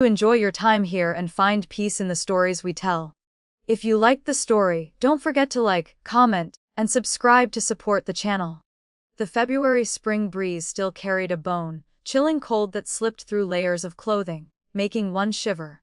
Enjoy your time here and find peace in the stories we tell. If you liked the story, don't forget to like, comment, and subscribe to support the channel. The February spring breeze still carried a bone, chilling cold that slipped through layers of clothing, making one shiver.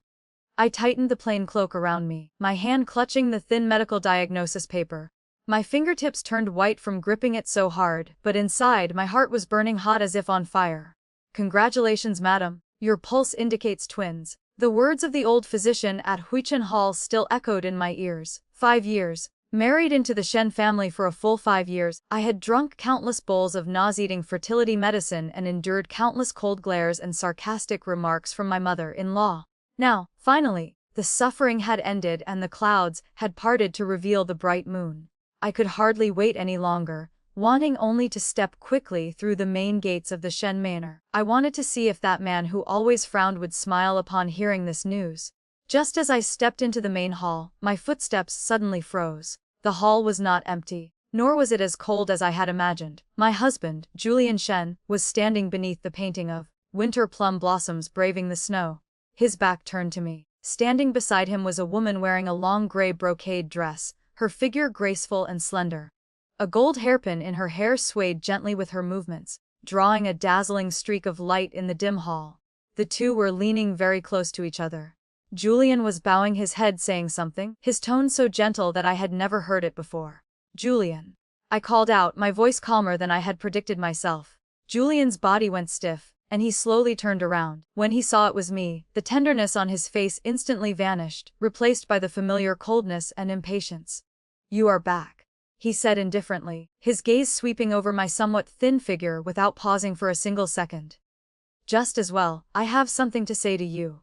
I tightened the plain cloak around me, my hand clutching the thin medical diagnosis paper. My fingertips turned white from gripping it so hard, but inside my heart was burning hot as if on fire. Congratulations, madam. Your pulse indicates twins. The words of the old physician at Huichin Hall still echoed in my ears. 5 years. Married into the Shen family for a full 5 years, I had drunk countless bowls of nauseating fertility medicine and endured countless cold glares and sarcastic remarks from my mother-in-law. Now, finally, the suffering had ended and the clouds had parted to reveal the bright moon. I could hardly wait any longer, wanting only to step quickly through the main gates of the Shen manor. I wanted to see if that man who always frowned would smile upon hearing this news. Just as I stepped into the main hall, my footsteps suddenly froze. The hall was not empty, nor was it as cold as I had imagined. My husband, Julian Shen, was standing beneath the painting of winter plum blossoms braving the snow. His back turned to me. Standing beside him was a woman wearing a long gray brocade dress, her figure graceful and slender. A gold hairpin in her hair swayed gently with her movements, drawing a dazzling streak of light in the dim hall. The two were leaning very close to each other. Julian was bowing his head saying something, his tone so gentle that I had never heard it before. Julian. I called out, my voice calmer than I had predicted myself. Julian's body went stiff, and he slowly turned around. When he saw it was me, the tenderness on his face instantly vanished, replaced by the familiar coldness and impatience. You are back, he said indifferently, his gaze sweeping over my somewhat thin figure without pausing for a single second. Just as well, I have something to say to you.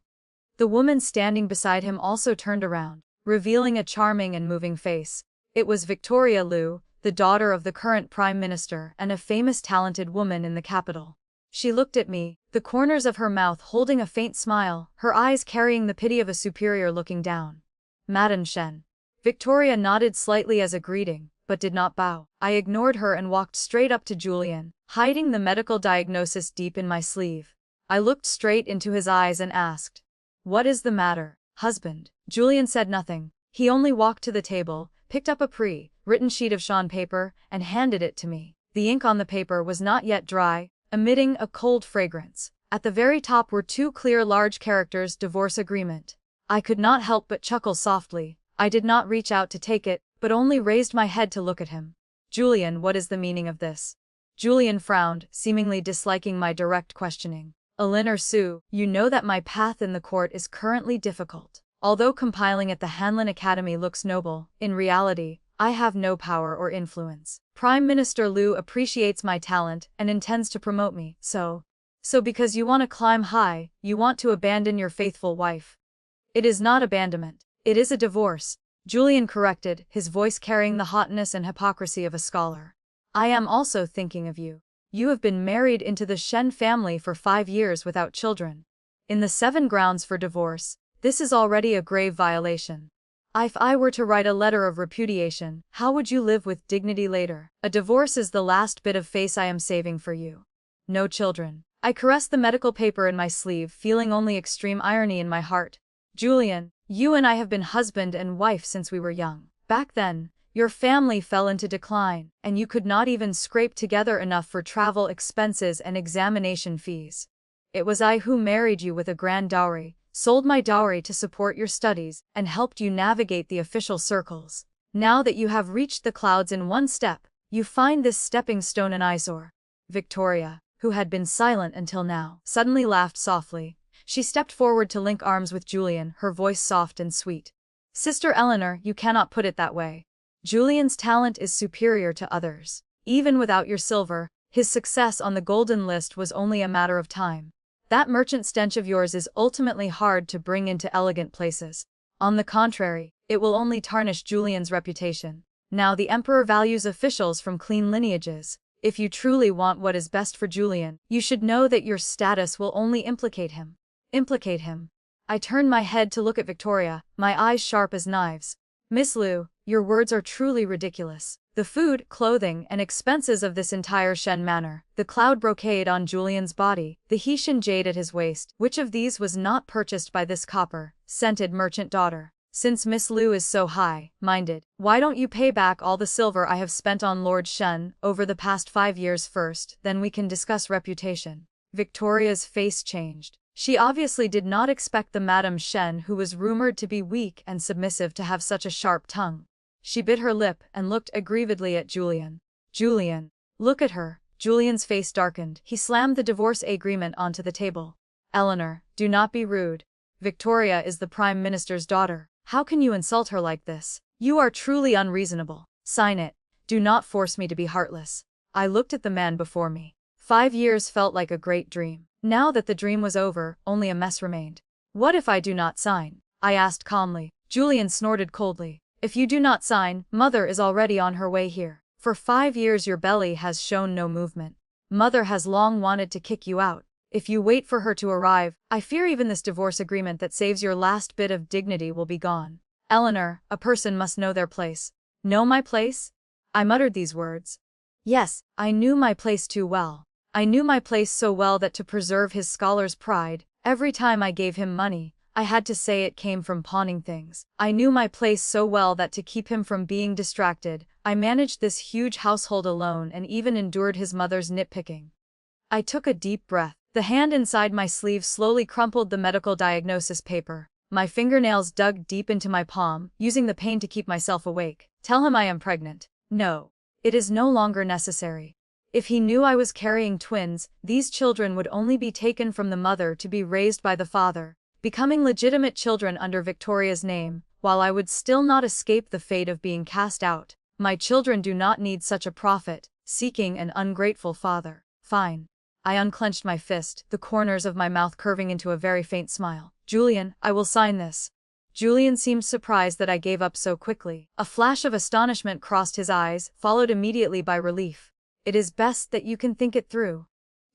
The woman standing beside him also turned around, revealing a charming and moving face. It was Victoria Liu, the daughter of the current prime minister and a famous talented woman in the capital. She looked at me, the corners of her mouth holding a faint smile, her eyes carrying the pity of a superior looking down. Madam Shen. Victoria nodded slightly as a greeting, but did not bow. I ignored her and walked straight up to Julian, hiding the medical diagnosis deep in my sleeve. I looked straight into his eyes and asked, "What is the matter, husband?" Julian said nothing. He only walked to the table, picked up a pre-written sheet of Shan paper, and handed it to me. The ink on the paper was not yet dry, emitting a cold fragrance. At the very top were 2 clear large characters, divorce agreement. I could not help but chuckle softly. I did not reach out to take it, but only raised my head to look at him. Julian, what is the meaning of this? Julian frowned, seemingly disliking my direct questioning. Elinor Su, you know that my path in the court is currently difficult. Although compiling at the Hanlin Academy looks noble, in reality, I have no power or influence. Prime Minister Liu appreciates my talent and intends to promote me, so because you want to climb high, you want to abandon your faithful wife. It is not abandonment. It is a divorce, Julian corrected, his voice carrying the hotness and hypocrisy of a scholar. I am also thinking of you. You have been married into the Shen family for 5 years without children. In the 7 grounds for divorce, this is already a grave violation. If I were to write a letter of repudiation, how would you live with dignity later? A divorce is the last bit of face I am saving for you. No children. I caressed the medical paper in my sleeve, feeling only extreme irony in my heart. Julian, you and I have been husband and wife since we were young. Back then, your family fell into decline, and you could not even scrape together enough for travel expenses and examination fees. It was I who married you with a grand dowry, sold my dowry to support your studies, and helped you navigate the official circles. Now that you have reached the clouds in one step, you find this stepping stone an eyesore. Victoria, who had been silent until now, suddenly laughed softly. She stepped forward to link arms with Julian, her voice soft and sweet. Sister Eleanor, you cannot put it that way. Julian's talent is superior to others. Even without your silver, his success on the golden list was only a matter of time. That merchant stench of yours is ultimately hard to bring into elegant places. On the contrary, it will only tarnish Julian's reputation. Now the Emperor values officials from clean lineages. If you truly want what is best for Julian, you should know that your status will only implicate him. Implicate him. I turned my head to look at Victoria, my eyes sharp as knives. Miss Liu, your words are truly ridiculous. The food, clothing, and expenses of this entire Shen manor, the cloud brocade on Julian's body, the Hessian jade at his waist, which of these was not purchased by this copper-scented merchant daughter? Since Miss Lu is so high-minded, why don't you pay back all the silver I have spent on Lord Shen over the past 5 years first, then we can discuss reputation. Victoria's face changed. She obviously did not expect the Madame Shen, who was rumored to be weak and submissive, to have such a sharp tongue. She bit her lip and looked aggrievedly at Julian. Julian, look at her. Julian's face darkened. He slammed the divorce agreement onto the table. Eleanor, do not be rude. Victoria is the Prime Minister's daughter. How can you insult her like this? You are truly unreasonable. Sign it. Do not force me to be heartless. I looked at the man before me. 5 years felt like a great dream. Now that the dream was over, only a mess remained. What if I do not sign? I asked calmly. Julian snorted coldly. If you do not sign, Mother is already on her way here. For 5 years your belly has shown no movement. Mother has long wanted to kick you out. If you wait for her to arrive, I fear even this divorce agreement that saves your last bit of dignity will be gone. Eleanor, a person must know their place. Know my place? I muttered these words. Yes, I knew my place too well. I knew my place so well that to preserve his scholar's pride, every time I gave him money, I had to say it came from pawning things. I knew my place so well that to keep him from being distracted, I managed this huge household alone and even endured his mother's nitpicking. I took a deep breath. The hand inside my sleeve slowly crumpled the medical diagnosis paper. My fingernails dug deep into my palm, using the pain to keep myself awake. Tell him I am pregnant. No. It is no longer necessary. If he knew I was carrying twins, these children would only be taken from the mother to be raised by the father, becoming legitimate children under Victoria's name, while I would still not escape the fate of being cast out. My children do not need such a profit-seeking and ungrateful father. Fine. I unclenched my fist, the corners of my mouth curving into a very faint smile. Julian, I will sign this. Julian seemed surprised that I gave up so quickly. A flash of astonishment crossed his eyes, followed immediately by relief. It is best that you can think it through.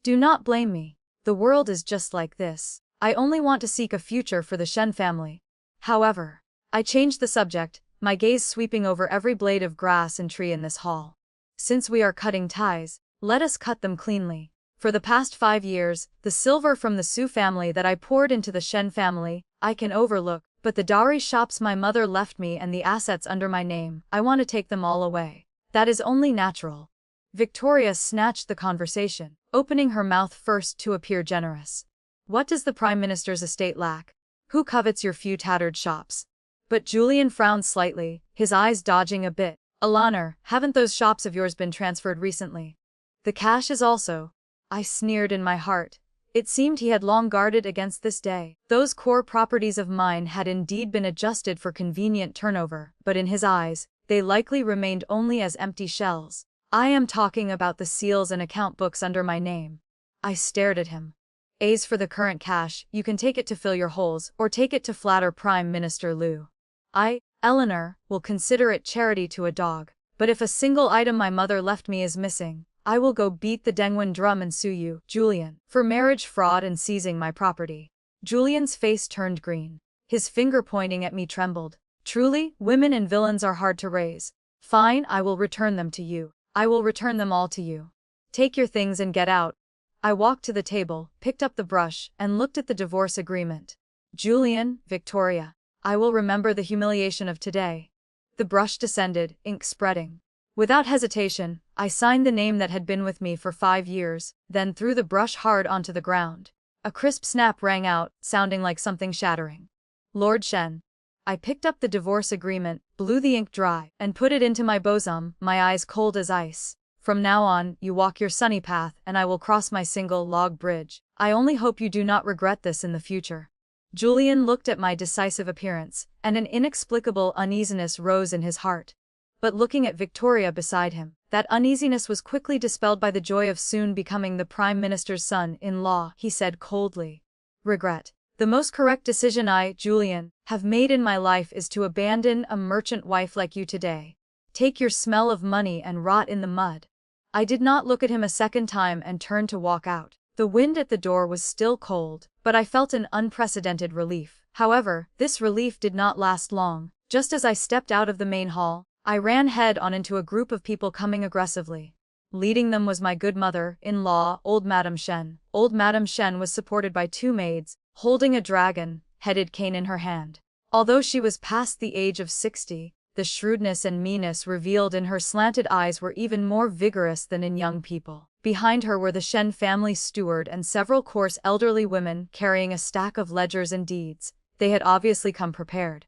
Do not blame me. The world is just like this. I only want to seek a future for the Shen family. However, I changed the subject, my gaze sweeping over every blade of grass and tree in this hall. Since we are cutting ties, let us cut them cleanly. For the past 5 years, the silver from the Su family that I poured into the Shen family, I can overlook, but the dowry shops my mother left me and the assets under my name, I want to take them all away. That is only natural. Victoria snatched the conversation, opening her mouth first to appear generous. What does the Prime Minister's estate lack? Who covets your few tattered shops? But Julian frowned slightly, his eyes dodging a bit. Eleanor, haven't those shops of yours been transferred recently? The cash is also. I sneered in my heart. It seemed he had long guarded against this day. Those core properties of mine had indeed been adjusted for convenient turnover, but in his eyes, they likely remained only as empty shells. I am talking about the seals and account books under my name. I stared at him. As for the current cash, you can take it to fill your holes, or take it to flatter Prime Minister Lu. I, Eleanor, will consider it charity to a dog. But if a single item my mother left me is missing, I will go beat the Dengwen drum and sue you, Julian, for marriage fraud and seizing my property. Julian's face turned green. His finger pointing at me trembled. Truly, women and villains are hard to raise. Fine, I will return them to you. I will return them all to you. Take your things and get out. I walked to the table, picked up the brush, and looked at the divorce agreement. Julian, Victoria, I will remember the humiliation of today. The brush descended, ink spreading. Without hesitation, I signed the name that had been with me for 5 years, then threw the brush hard onto the ground. A crisp snap rang out, sounding like something shattering. Lord Shen. I picked up the divorce agreement, blew the ink dry, and put it into my bosom, my eyes cold as ice. From now on, you walk your sunny path, and I will cross my single log bridge. I only hope you do not regret this in the future. Julian looked at my decisive appearance, and an inexplicable uneasiness rose in his heart. But looking at Victoria beside him, that uneasiness was quickly dispelled by the joy of soon becoming the Prime Minister's son-in-law. He said coldly, "Regret. The most correct decision I, Julian, have made in my life is to abandon a merchant wife like you today. Take your smell of money and rot in the mud." I did not look at him a second time and turned to walk out. The wind at the door was still cold, but I felt an unprecedented relief. However, this relief did not last long. Just as I stepped out of the main hall, I ran head-on into a group of people coming aggressively. Leading them was my good mother-in-law, old Madame Shen. Old Madame Shen was supported by 2 maids, holding a dragon-headed cane in her hand. Although she was past the age of 60, the shrewdness and meanness revealed in her slanted eyes were even more vigorous than in young people. Behind her were the Shen family steward and several coarse elderly women carrying a stack of ledgers and deeds. They had obviously come prepared.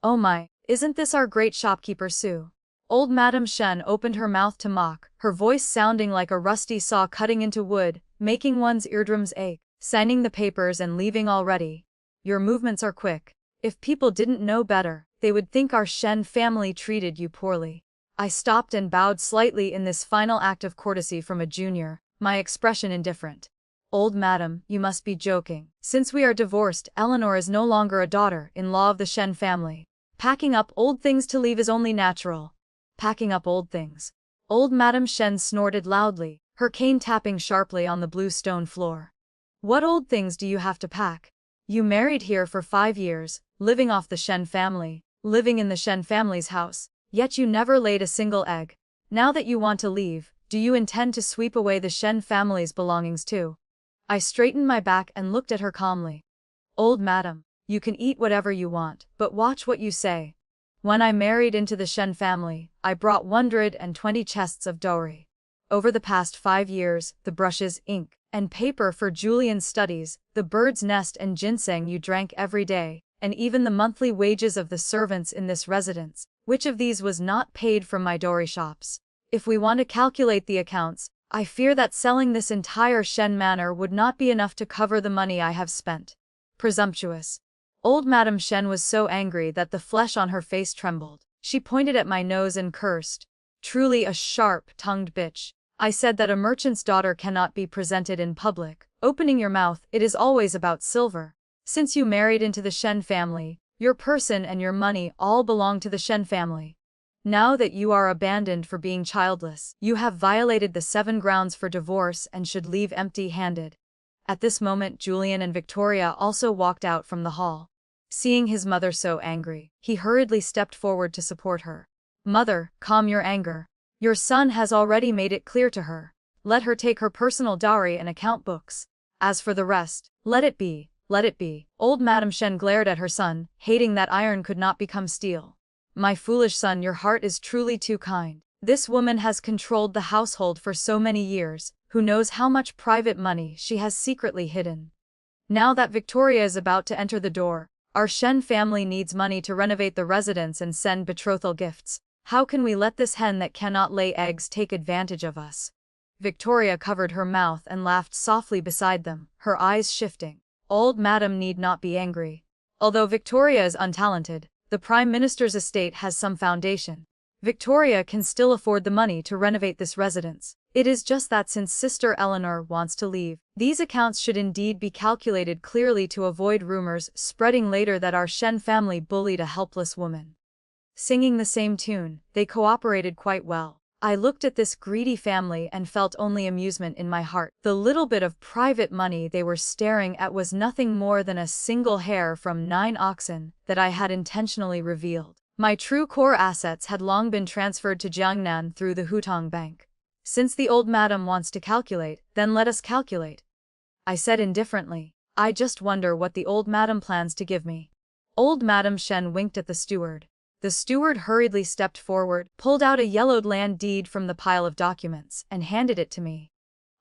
"Oh my, isn't this our great shopkeeper Sue?" Old Madame Shen opened her mouth to mock, her voice sounding like a rusty saw cutting into wood, making one's eardrums ache. "Signing the papers and leaving already. Your movements are quick. If people didn't know better, they would think our Shen family treated you poorly." I stopped and bowed slightly in this final act of courtesy from a junior, my expression indifferent. "Old madam, you must be joking. Since we are divorced, Eleanor is no longer a daughter-in-law of the Shen family. Packing up old things to leave is only natural." "Packing up old things." Old Madame Shen snorted loudly, her cane tapping sharply on the blue stone floor. "What old things do you have to pack? You married here for 5 years, living off the Shen family, living in the Shen family's house, yet you never laid a single egg. Now that you want to leave, do you intend to sweep away the Shen family's belongings too?" I straightened my back and looked at her calmly. "Old madam, you can eat whatever you want, but watch what you say. When I married into the Shen family, I brought 120 chests of dowry. Over the past 5 years, the brushes, ink, and paper for Julian's studies, the bird's nest and ginseng you drank every day, and even the monthly wages of the servants in this residence, which of these was not paid from my dowry shops? If we want to calculate the accounts, I fear that selling this entire Shen manor would not be enough to cover the money I have spent." Presumptuous. Old Madame Shen was so angry that the flesh on her face trembled. She pointed at my nose and cursed. "Truly a sharp-tongued bitch. I said that a merchant's daughter cannot be presented in public. Opening your mouth, it is always about silver. Since you married into the Shen family, your person and your money all belong to the Shen family. Now that you are abandoned for being childless, you have violated the 7 grounds for divorce and should leave empty-handed." At this moment Julian and Victoria also walked out from the hall. Seeing his mother so angry, he hurriedly stepped forward to support her. "Mother, calm your anger. Your son has already made it clear to her. Let her take her personal dowry and account books. As for the rest, let it be, let it be." Old Madame Shen glared at her son, hating that iron could not become steel. "My foolish son, your heart is truly too kind. This woman has controlled the household for so many years, who knows how much private money she has secretly hidden. Now that Victoria is about to enter the door, our Shen family needs money to renovate the residence and send betrothal gifts. How can we let this hen that cannot lay eggs take advantage of us?" Victoria covered her mouth and laughed softly beside them, her eyes shifting. Old Madam need not be angry. Although Victoria is untalented, the Prime Minister's estate has some foundation. Victoria can still afford the money to renovate this residence. It is just that since Sister Eleanor wants to leave, these accounts should indeed be calculated clearly to avoid rumors spreading later that our Shen family bullied a helpless woman. Singing the same tune, they cooperated quite well. I looked at this greedy family and felt only amusement in my heart. The little bit of private money they were staring at was nothing more than a single hair from 9 oxen that I had intentionally revealed. My true core assets had long been transferred to Jiangnan through the Hutong Bank. "Since the old madam wants to calculate, then let us calculate," I said indifferently. "I just wonder what the old madam plans to give me." Old Madame Shen winked at the steward. The steward hurriedly stepped forward, pulled out a yellowed land deed from the pile of documents, and handed it to me.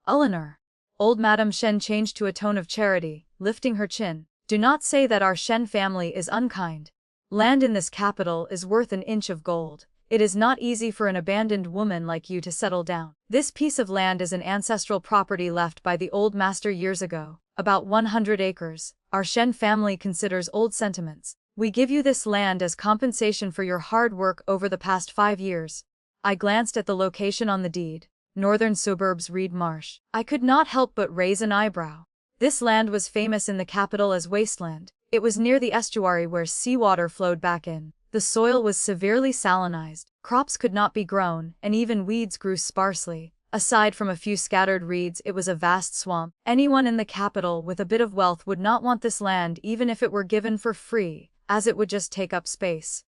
"Eleanor." Old Madame Shen changed to a tone of charity, lifting her chin. "Do not say that our Shen family is unkind. Land in this capital is worth an inch of gold. It is not easy for an abandoned woman like you to settle down. This piece of land is an ancestral property left by the old master years ago, about 100 acres. Our Shen family considers old sentiments. We give you this land as compensation for your hard work over the past 5 years. I glanced at the location on the deed. Northern suburbs Reed Marsh. I could not help but raise an eyebrow. This land was famous in the capital as wasteland. It was near the estuary where seawater flowed back in. The soil was severely salinized, crops could not be grown, and even weeds grew sparsely. Aside from a few scattered reeds, it was a vast swamp. Anyone in the capital with a bit of wealth would not want this land even if it were given for free, as it would just take up space.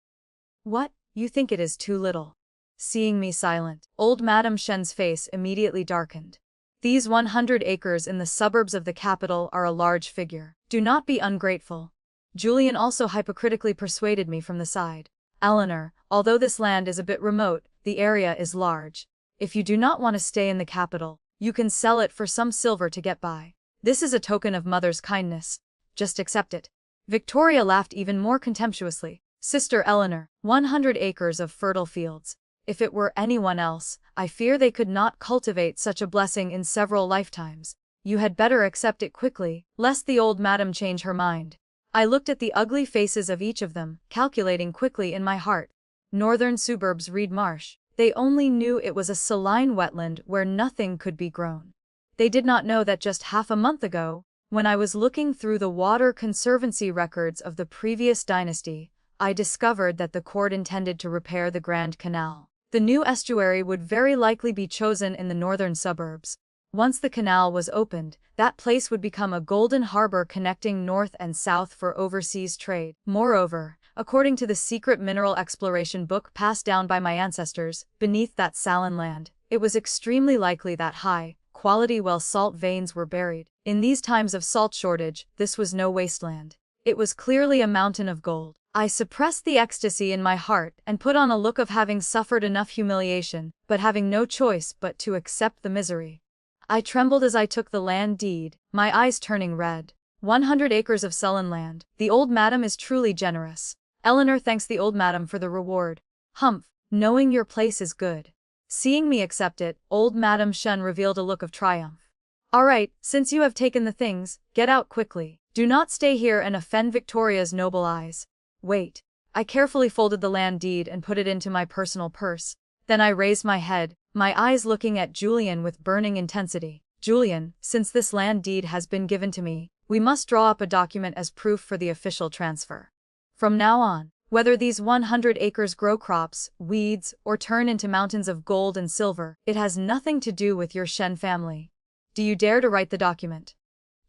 "What? You think it is too little. Seeing me silent, old Madame Shen's face immediately darkened. These 100 acres in the suburbs of the capital are a large figure. Do not be ungrateful. Julian also hypocritically persuaded me from the side. Eleanor, although this land is a bit remote, the area is large. If you do not want to stay in the capital, you can sell it for some silver to get by. This is a token of mother's kindness. Just accept it. Victoria laughed even more contemptuously. Sister Eleanor, 100 acres of fertile fields. If it were anyone else, I fear they could not cultivate such a blessing in several lifetimes. You had better accept it quickly, lest the old madam change her mind. I looked at the ugly faces of each of them, calculating quickly in my heart. Northern suburbs Reed Marsh. They only knew it was a saline wetland where nothing could be grown. They did not know that just half a month ago, when I was looking through the water conservancy records of the previous dynasty, I discovered that the court intended to repair the Grand Canal. The new estuary would very likely be chosen in the northern suburbs. Once the canal was opened, that place would become a golden harbor connecting north and south for overseas trade. Moreover, according to the secret mineral exploration book passed down by my ancestors, beneath that saline land, it was extremely likely that high-quality well-salt veins were buried. In these times of salt shortage, this was no wasteland. It was clearly a mountain of gold. I suppressed the ecstasy in my heart and put on a look of having suffered enough humiliation, but having no choice but to accept the misery. I trembled as I took the land deed, my eyes turning red. 100 acres of sullen land. The old madam is truly generous. Eleanor thanks the old madam for the reward. Humph, knowing your place is good. Seeing me accept it, old Madame Shen revealed a look of triumph. All right, since you have taken the things, get out quickly. Do not stay here and offend Victoria's noble eyes. Wait. I carefully folded the land deed and put it into my personal purse. Then I raised my head, my eyes looking at Julian with burning intensity. Julian, since this land deed has been given to me, we must draw up a document as proof for the official transfer. From now on, whether these 100 acres grow crops, weeds, or turn into mountains of gold and silver, it has nothing to do with your Shen family. Do you dare to write the document?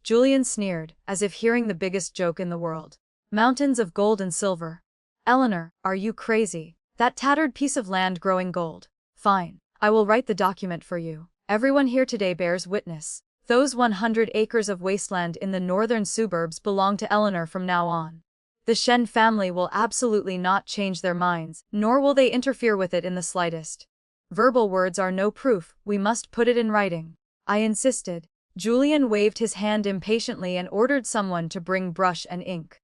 Julian sneered, as if hearing the biggest joke in the world. Mountains of gold and silver. Eleanor, are you crazy? That tattered piece of land growing gold. Fine, I will write the document for you. Everyone here today bears witness. Those 100 acres of wasteland in the northern suburbs belong to Eleanor from now on. The Shen family will absolutely not change their minds, nor will they interfere with it in the slightest. Verbal words are no proof, we must put it in writing. I insisted. Julian waved his hand impatiently and ordered someone to bring brush and ink.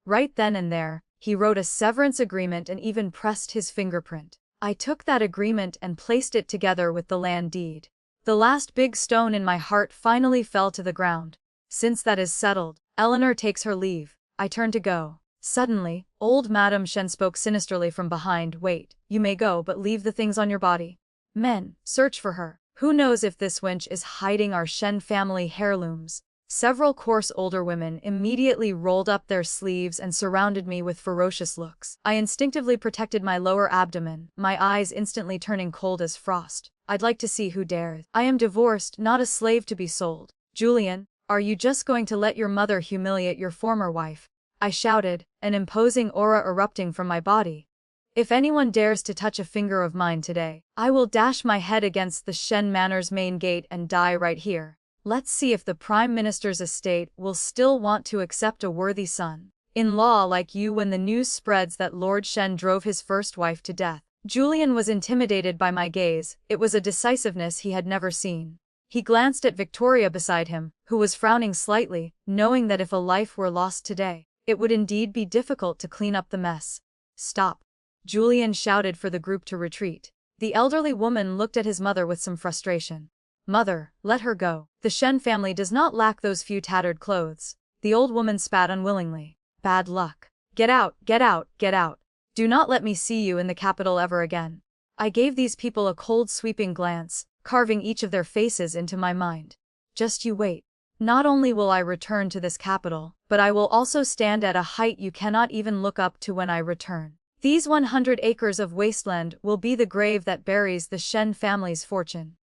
Right then and there, he wrote a severance agreement and even pressed his fingerprint. I took that agreement and placed it together with the land deed. The last big stone in my heart finally fell to the ground. Since that is settled, Eleanor takes her leave. I turn to go. Suddenly, old Madame Shen spoke sinisterly from behind. Wait, you may go but leave the things on your body. Men, search for her. Who knows if this wench is hiding our Shen family heirlooms? Several coarse older women immediately rolled up their sleeves and surrounded me with ferocious looks. I instinctively protected my lower abdomen, my eyes instantly turning cold as frost. I'd like to see who dares. I am divorced, not a slave to be sold. Julian, are you just going to let your mother humiliate your former wife? I shouted, an imposing aura erupting from my body. If anyone dares to touch a finger of mine today, I will dash my head against the Shen Manor's main gate and die right here. Let's see if the Prime Minister's estate will still want to accept a worthy son-in-law like you when the news spreads that Lord Shen drove his first wife to death. Julian was intimidated by my gaze. It was a decisiveness he had never seen. He glanced at Victoria beside him, who was frowning slightly, knowing that if a life were lost today, it would indeed be difficult to clean up the mess. Stop. Julian shouted for the group to retreat. The elderly woman looked at his mother with some frustration. Mother, let her go. The Shen family does not lack those few tattered clothes. The old woman spat unwillingly. Bad luck. Get out, get out, get out. Do not let me see you in the capital ever again. I gave these people a cold sweeping glance, carving each of their faces into my mind. Just you wait. Not only will I return to this capital, but I will also stand at a height you cannot even look up to when I return. These 100 acres of wasteland will be the grave that buries the Shen family's fortune.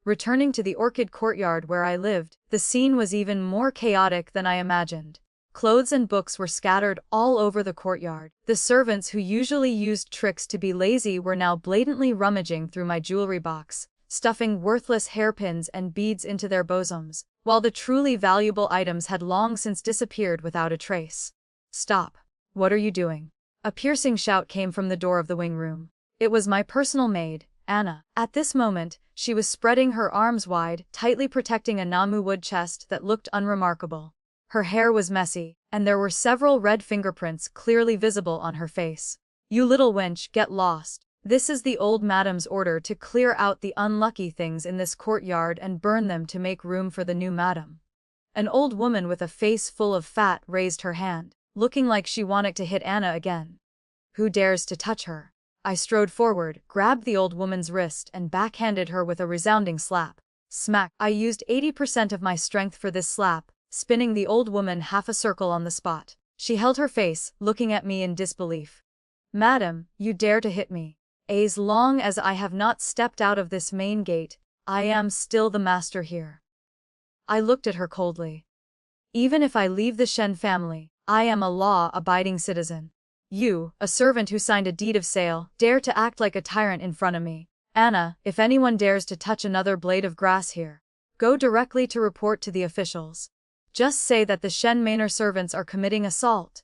Returning to the orchid courtyard where I lived, the scene was even more chaotic than I imagined. Clothes and books were scattered all over the courtyard. The servants who usually used tricks to be lazy were now blatantly rummaging through my jewelry box, stuffing worthless hairpins and beads into their bosoms, while the truly valuable items had long since disappeared without a trace. "Stop. What are you doing?" A piercing shout came from the door of the wing room. It was my personal maid, Anna. At this moment, she was spreading her arms wide, tightly protecting a namu wood chest that looked unremarkable. Her hair was messy, and there were several red fingerprints clearly visible on her face. "You little wench, get lost. This is the old madam's order to clear out the unlucky things in this courtyard and burn them to make room for the new madam." An old woman with a face full of fat raised her hand, looking like she wanted to hit Anna again. "Who dares to touch her?" I strode forward, grabbed the old woman's wrist and backhanded her with a resounding slap. Smack! I used 80% of my strength for this slap, spinning the old woman half a circle on the spot. She held her face, looking at me in disbelief. "Madam, you dare to hit me? As long as I have not stepped out of this main gate, I am still the master here." I looked at her coldly. "Even if I leave the Shen family, I am a law-abiding citizen. You, a servant who signed a deed of sale, dare to act like a tyrant in front of me. Anna, if anyone dares to touch another blade of grass here, go directly to report to the officials. Just say that the Shen manor servants are committing assault."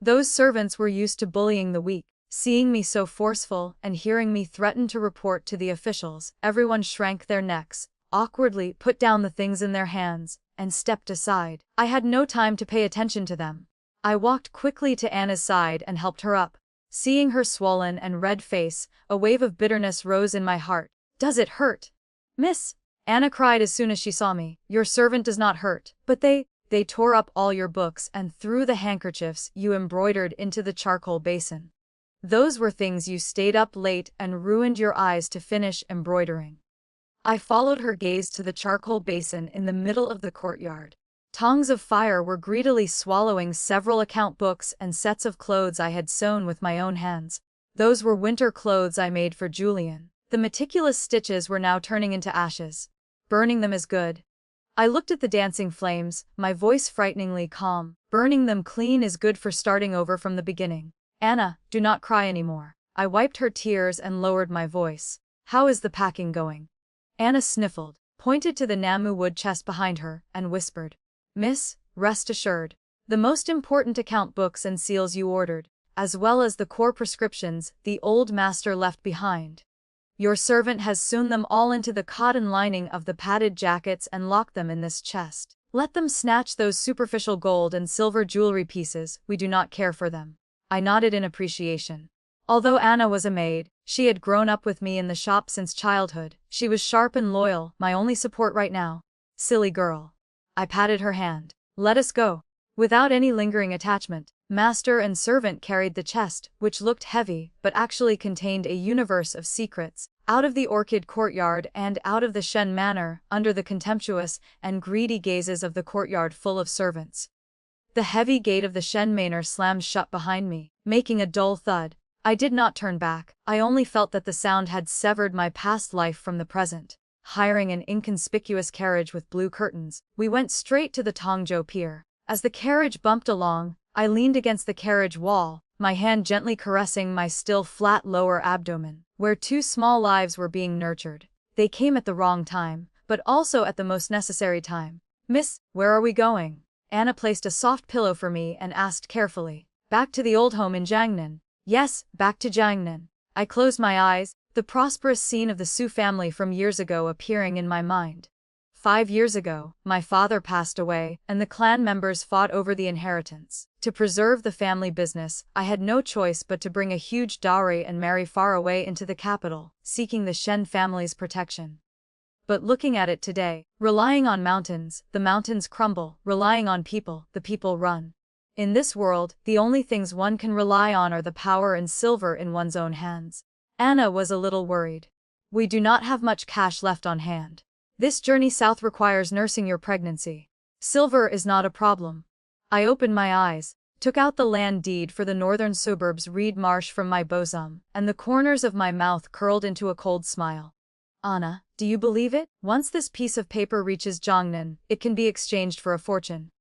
Those servants were used to bullying the weak. Seeing me so forceful and hearing me threaten to report to the officials, everyone shrank their necks, awkwardly put down the things in their hands, and stepped aside. I had no time to pay attention to them. I walked quickly to Anna's side and helped her up. Seeing her swollen and red face, a wave of bitterness rose in my heart. "Does it hurt?" "Miss," Anna cried as soon as she saw me, "your servant does not hurt, but they tore up all your books and threw the handkerchiefs you embroidered into the charcoal basin. Those were things you stayed up late and ruined your eyes to finish embroidering." I followed her gaze to the charcoal basin in the middle of the courtyard. Tongues of fire were greedily swallowing several account books and sets of clothes I had sewn with my own hands. Those were winter clothes I made for Julian. The meticulous stitches were now turning into ashes. Burning them is good. I looked at the dancing flames, my voice frighteningly calm. Burning them clean is good for starting over from the beginning. "Anna, do not cry anymore." I wiped her tears and lowered my voice. "How is the packing going?" Anna sniffled, pointed to the namu wood chest behind her, and whispered, "Miss, rest assured. The most important account books and seals you ordered, as well as the core prescriptions the old master left behind. Your servant has sewn them all into the cotton lining of the padded jackets and locked them in this chest. Let them snatch those superficial gold and silver jewelry pieces, we do not care for them." I nodded in appreciation. Although Anna was a maid, she had grown up with me in the shop since childhood. She was sharp and loyal, my only support right now. "Silly girl." I patted her hand. "Let us go." Without any lingering attachment, master and servant carried the chest, which looked heavy, but actually contained a universe of secrets, out of the orchid courtyard and out of the Shen manor, under the contemptuous and greedy gazes of the courtyard full of servants. The heavy gate of the Shen manor slammed shut behind me, making a dull thud. I did not turn back. I only felt that the sound had severed my past life from the present. Hiring an inconspicuous carriage with blue curtains, we went straight to the Tongzhou pier. As the carriage bumped along, I leaned against the carriage wall, my hand gently caressing my still flat lower abdomen, where two small lives were being nurtured. They came at the wrong time, but also at the most necessary time. "Miss, where are we going?" Anna placed a soft pillow for me and asked carefully. "Back to the old home in Jiangnan." "Yes, back to Jiangnan." I closed my eyes, the prosperous scene of the Su family from years ago appearing in my mind. 5 years ago, my father passed away, and the clan members fought over the inheritance. To preserve the family business, I had no choice but to bring a huge dowry and marry far away into the capital, seeking the Shen family's protection. But looking at it today, relying on mountains, the mountains crumble, relying on people, the people run. In this world, the only things one can rely on are the power and silver in one's own hands. Anna was a little worried. "We do not have much cash left on hand. This journey south requires nursing your pregnancy. Silver is not a problem." I opened my eyes, took out the land deed for the northern suburbs Reed Marsh from my bosom, and the corners of my mouth curled into a cold smile. "Anna, do you believe it? Once this piece of paper reaches Jiangnan, it can be exchanged for a fortune."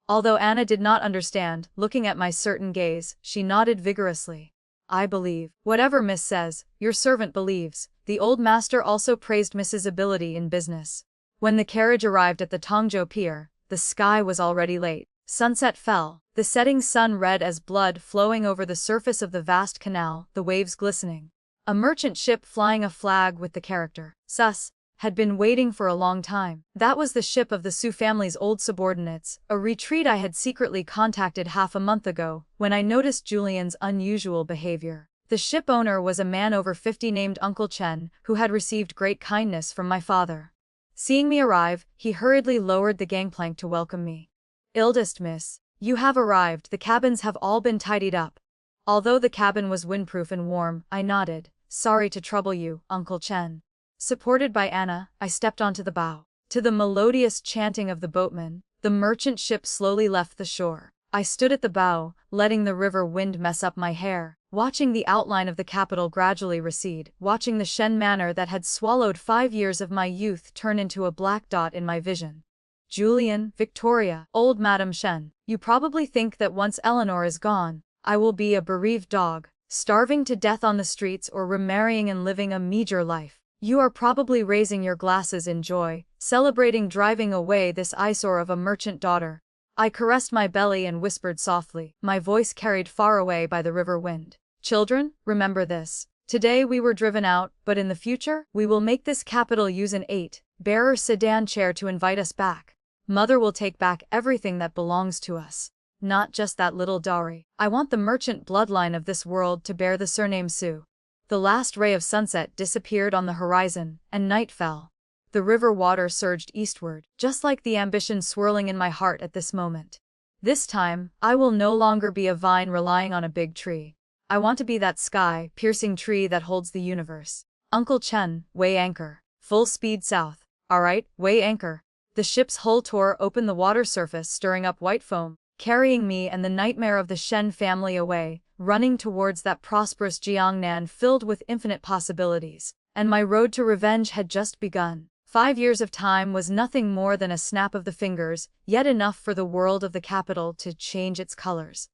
Although Anna did not understand, looking at my certain gaze, she nodded vigorously. I believe. Whatever Miss says, your servant believes. The old master also praised Mrs. ability in business. When the carriage arrived at the Tongzhou pier, the sky was already late. Sunset fell, the setting sun red as blood flowing over the surface of the vast canal, the waves glistening. A merchant ship flying a flag with the character Sus had been waiting for a long time. That was the ship of the Su family's old subordinates, a retreat I had secretly contacted half a month ago, when I noticed Julian's unusual behavior. The ship owner was a man over 50 named Uncle Chen, who had received great kindness from my father. Seeing me arrive, he hurriedly lowered the gangplank to welcome me. Eldest miss, you have arrived. The cabins have all been tidied up. Although the cabin was windproof and warm, I nodded. Sorry to trouble you, Uncle Chen. Supported by Anna, I stepped onto the bow. To the melodious chanting of the boatmen, the merchant ship slowly left the shore. I stood at the bow, letting the river wind mess up my hair, watching the outline of the capital gradually recede, watching the Shen manor that had swallowed 5 years of my youth turn into a black dot in my vision. Julian, Victoria, old Madame Shen, you probably think that once Eleanor is gone, I will be a bereaved dog, starving to death on the streets or remarrying and living a meager life. You are probably raising your glasses in joy, celebrating driving away this eyesore of a merchant daughter. I caressed my belly and whispered softly, my voice carried far away by the river wind. Children, remember this. Today we were driven out, but in the future, we will make this capital use an 8-bearer sedan chair to invite us back. Mother will take back everything that belongs to us. Not just that little dowry. I want the merchant bloodline of this world to bear the surname Su. The last ray of sunset disappeared on the horizon, and night fell. The river water surged eastward, just like the ambition swirling in my heart at this moment. This time, I will no longer be a vine relying on a big tree. I want to be that sky-piercing tree that holds the universe. Uncle Chen, weigh anchor. Full speed south. Alright, weigh anchor. The ship's hull tore open the water surface, stirring up white foam, carrying me and the nightmare of the Shen family away, running towards that prosperous Jiangnan filled with infinite possibilities. And my road to revenge had just begun. 5 years of time was nothing more than a snap of the fingers, yet enough for the world of the capital to change its colors.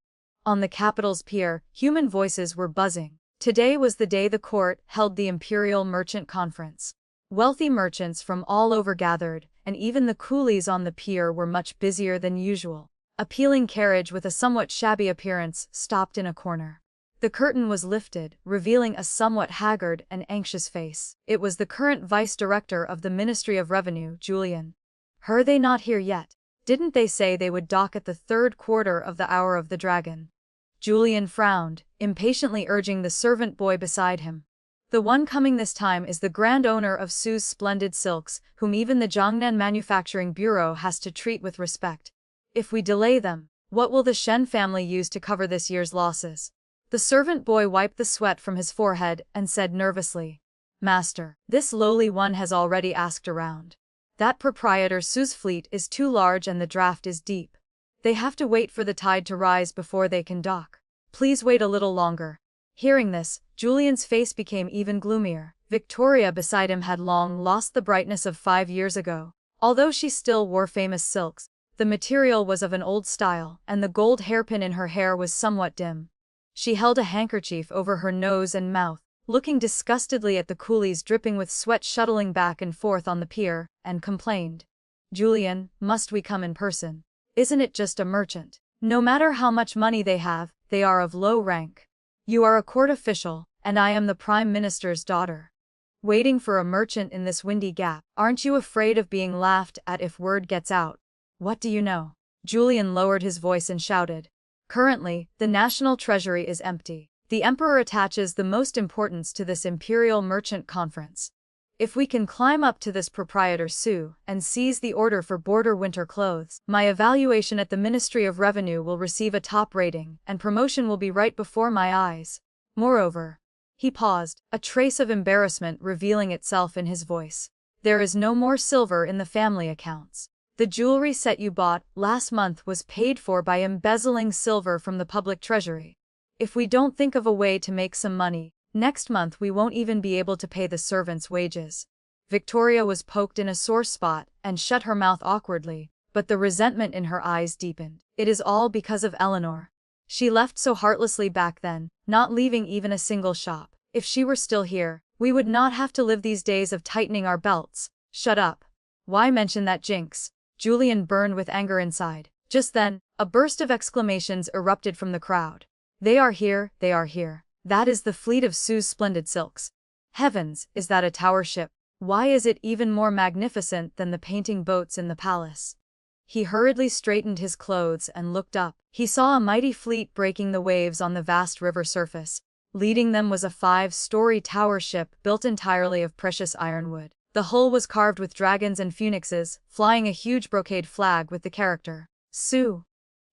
On the capital's pier, human voices were buzzing. Today was the day the court held the Imperial Merchant Conference. Wealthy merchants from all over gathered, and even the coolies on the pier were much busier than usual. A peeling carriage with a somewhat shabby appearance stopped in a corner. The curtain was lifted, revealing a somewhat haggard and anxious face. It was the current vice director of the Ministry of Revenue, Julian. Are they not here yet? Didn't they say they would dock at the 3rd quarter of the hour of the dragon? Julian frowned, impatiently urging the servant boy beside him. The one coming this time is the grand owner of Su's splendid silks, whom even the Jiangnan Manufacturing Bureau has to treat with respect. If we delay them, what will the Shen family use to cover this year's losses? The servant boy wiped the sweat from his forehead and said nervously, Master, this lowly one has already asked around. That proprietor Su's fleet is too large and the draft is deep. They have to wait for the tide to rise before they can dock. Please wait a little longer. Hearing this, Julian's face became even gloomier. Victoria beside him had long lost the brightness of 5 years ago. Although she still wore famous silks, the material was of an old style, and the gold hairpin in her hair was somewhat dim. She held a handkerchief over her nose and mouth, looking disgustedly at the coolies dripping with sweat shuttling back and forth on the pier, and complained. Julian, must we come in person? Isn't it just a merchant? No matter how much money they have, they are of low rank. You are a court official, and I am the Prime Minister's daughter. Waiting for a merchant in this windy gap, aren't you afraid of being laughed at if word gets out? What do you know? Julian lowered his voice and shouted. Currently, the national treasury is empty. The emperor attaches the most importance to this imperial merchant conference. If we can climb up to this proprietor Su and seize the order for border winter clothes, my evaluation at the Ministry of Revenue will receive a top rating, and promotion will be right before my eyes. Moreover, he paused, a trace of embarrassment revealing itself in his voice. There is no more silver in the family accounts. The jewelry set you bought last month was paid for by embezzling silver from the public treasury. If we don't think of a way to make some money, next month we won't even be able to pay the servants' wages. Victoria was poked in a sore spot and shut her mouth awkwardly, but the resentment in her eyes deepened. It is all because of Eleanor. She left so heartlessly back then, not leaving even a single shop. If she were still here, we would not have to live these days of tightening our belts. Shut up. Why mention that jinx? Julian burned with anger inside. Just then, a burst of exclamations erupted from the crowd. They are here, they are here. That is the fleet of Sue's splendid silks. Heavens, is that a tower ship? Why is it even more magnificent than the painting boats in the palace? He hurriedly straightened his clothes and looked up. He saw a mighty fleet breaking the waves on the vast river surface. Leading them was a 5-story tower ship built entirely of precious ironwood. The hull was carved with dragons and phoenixes, flying a huge brocade flag with the character Sue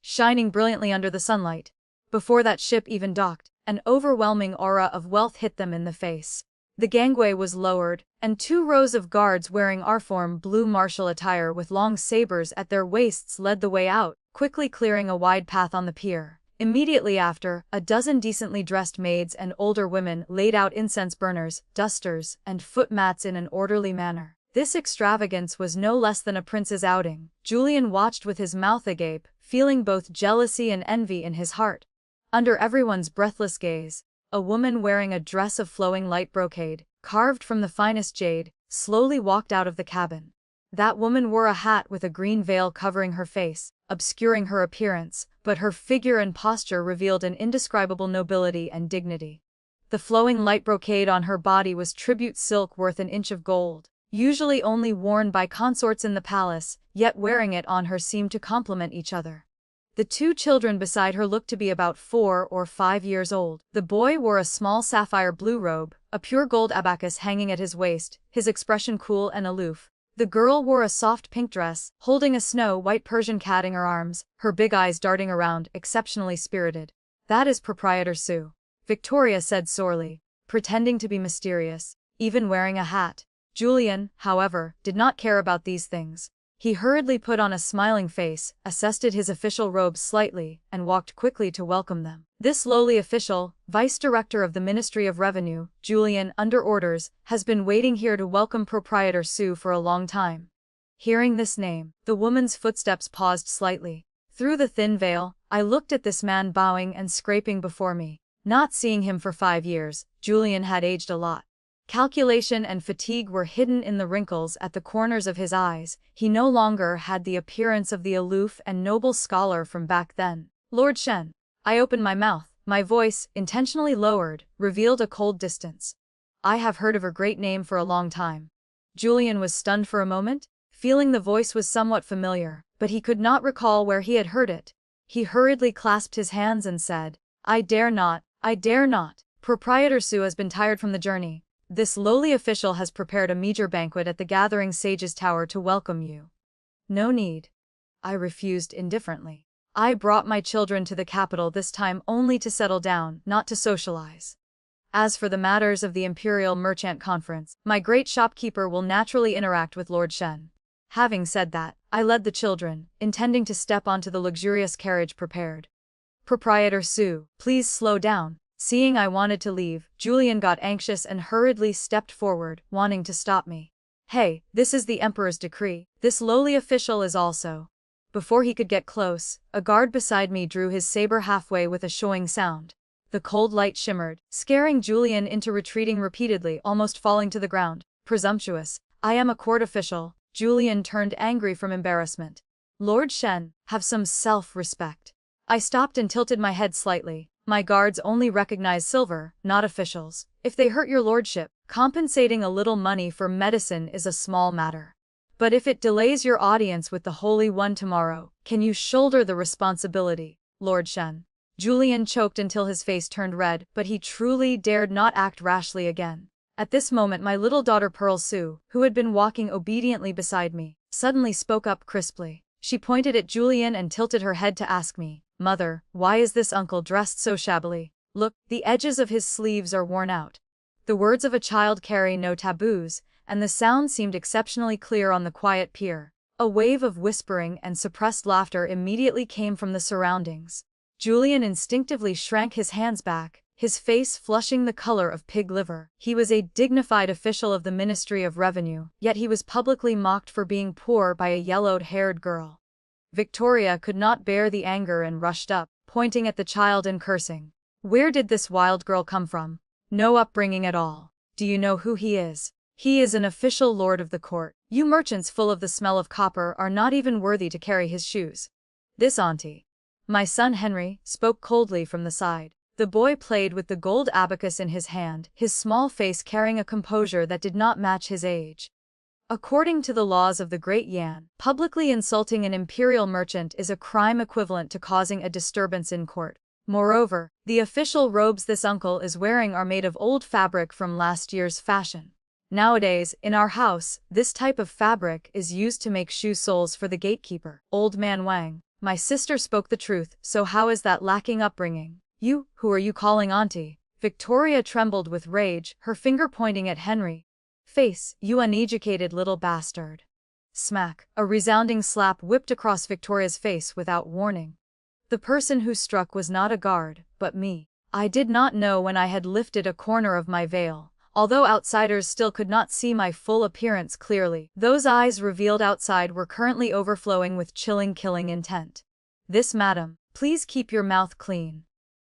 shining brilliantly under the sunlight. Before that ship even docked, an overwhelming aura of wealth hit them in the face. The gangway was lowered, and 2 rows of guards wearing uniform blue martial attire with long sabers at their waists led the way out, quickly clearing a wide path on the pier. Immediately after, a dozen decently dressed maids and older women laid out incense burners, dusters, and foot mats in an orderly manner. This extravagance was no less than a prince's outing. Julian watched with his mouth agape, feeling both jealousy and envy in his heart. Under everyone's breathless gaze, a woman wearing a dress of flowing light brocade, carved from the finest jade, slowly walked out of the cabin. That woman wore a hat with a green veil covering her face, obscuring her appearance, but her figure and posture revealed an indescribable nobility and dignity. The flowing light brocade on her body was tribute silk worth an inch of gold, usually only worn by consorts in the palace, yet wearing it on her seemed to complement each other. The 2 children beside her looked to be about 4 or 5 years old. The boy wore a small sapphire blue robe, a pure gold abacus hanging at his waist, his expression cool and aloof. The girl wore a soft pink dress, holding a snow-white Persian cat in her arms, her big eyes darting around, exceptionally spirited. That is Proprietor Sue, Victoria said sorely, pretending to be mysterious, even wearing a hat. Julian, however, did not care about these things. He hurriedly put on a smiling face, adjusted his official robes slightly, and walked quickly to welcome them. This lowly official, Vice Director of the Ministry of Revenue, Julian, under orders, has been waiting here to welcome Proprietor Sue for a long time. Hearing this name, the woman's footsteps paused slightly. Through the thin veil, I looked at this man bowing and scraping before me. Not seeing him for 5 years, Julian had aged a lot. Calculation and fatigue were hidden in the wrinkles at the corners of his eyes. He no longer had the appearance of the aloof and noble scholar from back then. Lord Shen. I opened my mouth. My voice, intentionally lowered, revealed a cold distance. I have heard of her great name for a long time. Julian was stunned for a moment, feeling the voice was somewhat familiar, but he could not recall where he had heard it. He hurriedly clasped his hands and said, I dare not, I dare not. Proprietor Sue has been tired from the journey. This lowly official has prepared a meager banquet at the Gathering Sages Tower to welcome you. No need. I refused indifferently. I brought my children to the capital this time only to settle down, not to socialize. As for the matters of the Imperial Merchant Conference, my great shopkeeper will naturally interact with Lord Shen. Having said that, I led the children, intending to step onto the luxurious carriage prepared. Proprietor Sue, please slow down. Seeing I wanted to leave, Julian got anxious and hurriedly stepped forward, wanting to stop me. Hey, this is the Emperor's decree. This lowly official is also. Before he could get close, a guard beside me drew his saber halfway with a shoing sound. The cold light shimmered, scaring Julian into retreating repeatedly, almost falling to the ground. Presumptuous. I am a court official. Julian turned angry from embarrassment. Lord Shen, have some self-respect. I stopped and tilted my head slightly. My guards only recognize silver, not officials. If they hurt your lordship, compensating a little money for medicine is a small matter. But if it delays your audience with the Holy One tomorrow, can you shoulder the responsibility, Lord Shen? Julian choked until his face turned red, but he truly dared not act rashly again. At this moment my little daughter Pearl Sue, who had been walking obediently beside me, suddenly spoke up crisply. She pointed at Julian and tilted her head to ask me, Mother, why is this uncle dressed so shabbily? Look, the edges of his sleeves are worn out. The words of a child carry no taboos, and the sound seemed exceptionally clear on the quiet pier. A wave of whispering and suppressed laughter immediately came from the surroundings. Julian instinctively shrank his hands back, his face flushing the color of pig liver. He was a dignified official of the Ministry of Revenue, yet he was publicly mocked for being poor by a yellowed-haired girl. Victoria could not bear the anger and rushed up, pointing at the child and cursing. Where did this wild girl come from? No upbringing at all. Do you know who he is? He is an official lord of the court. You merchants full of the smell of copper are not even worthy to carry his shoes. This auntie. My son Henry spoke coldly from the side. The boy played with the gold abacus in his hand, his small face carrying a composure that did not match his age. According to the laws of the Great Yan, publicly insulting an imperial merchant is a crime equivalent to causing a disturbance in court. Moreover, the official robes this uncle is wearing are made of old fabric from last year's fashion. Nowadays, in our house, this type of fabric is used to make shoe soles for the gatekeeper. Old man Wang, my sister spoke the truth, so how is that lacking upbringing? You, who are you calling auntie? Victoria trembled with rage, her finger pointing at Henry. Face, you uneducated little bastard. Smack, a resounding slap whipped across Victoria's face without warning. The person who struck was not a guard, but me. I did not know when I had lifted a corner of my veil. Although outsiders still could not see my full appearance clearly, those eyes revealed outside were currently overflowing with chilling killing intent. This, madam, please keep your mouth clean.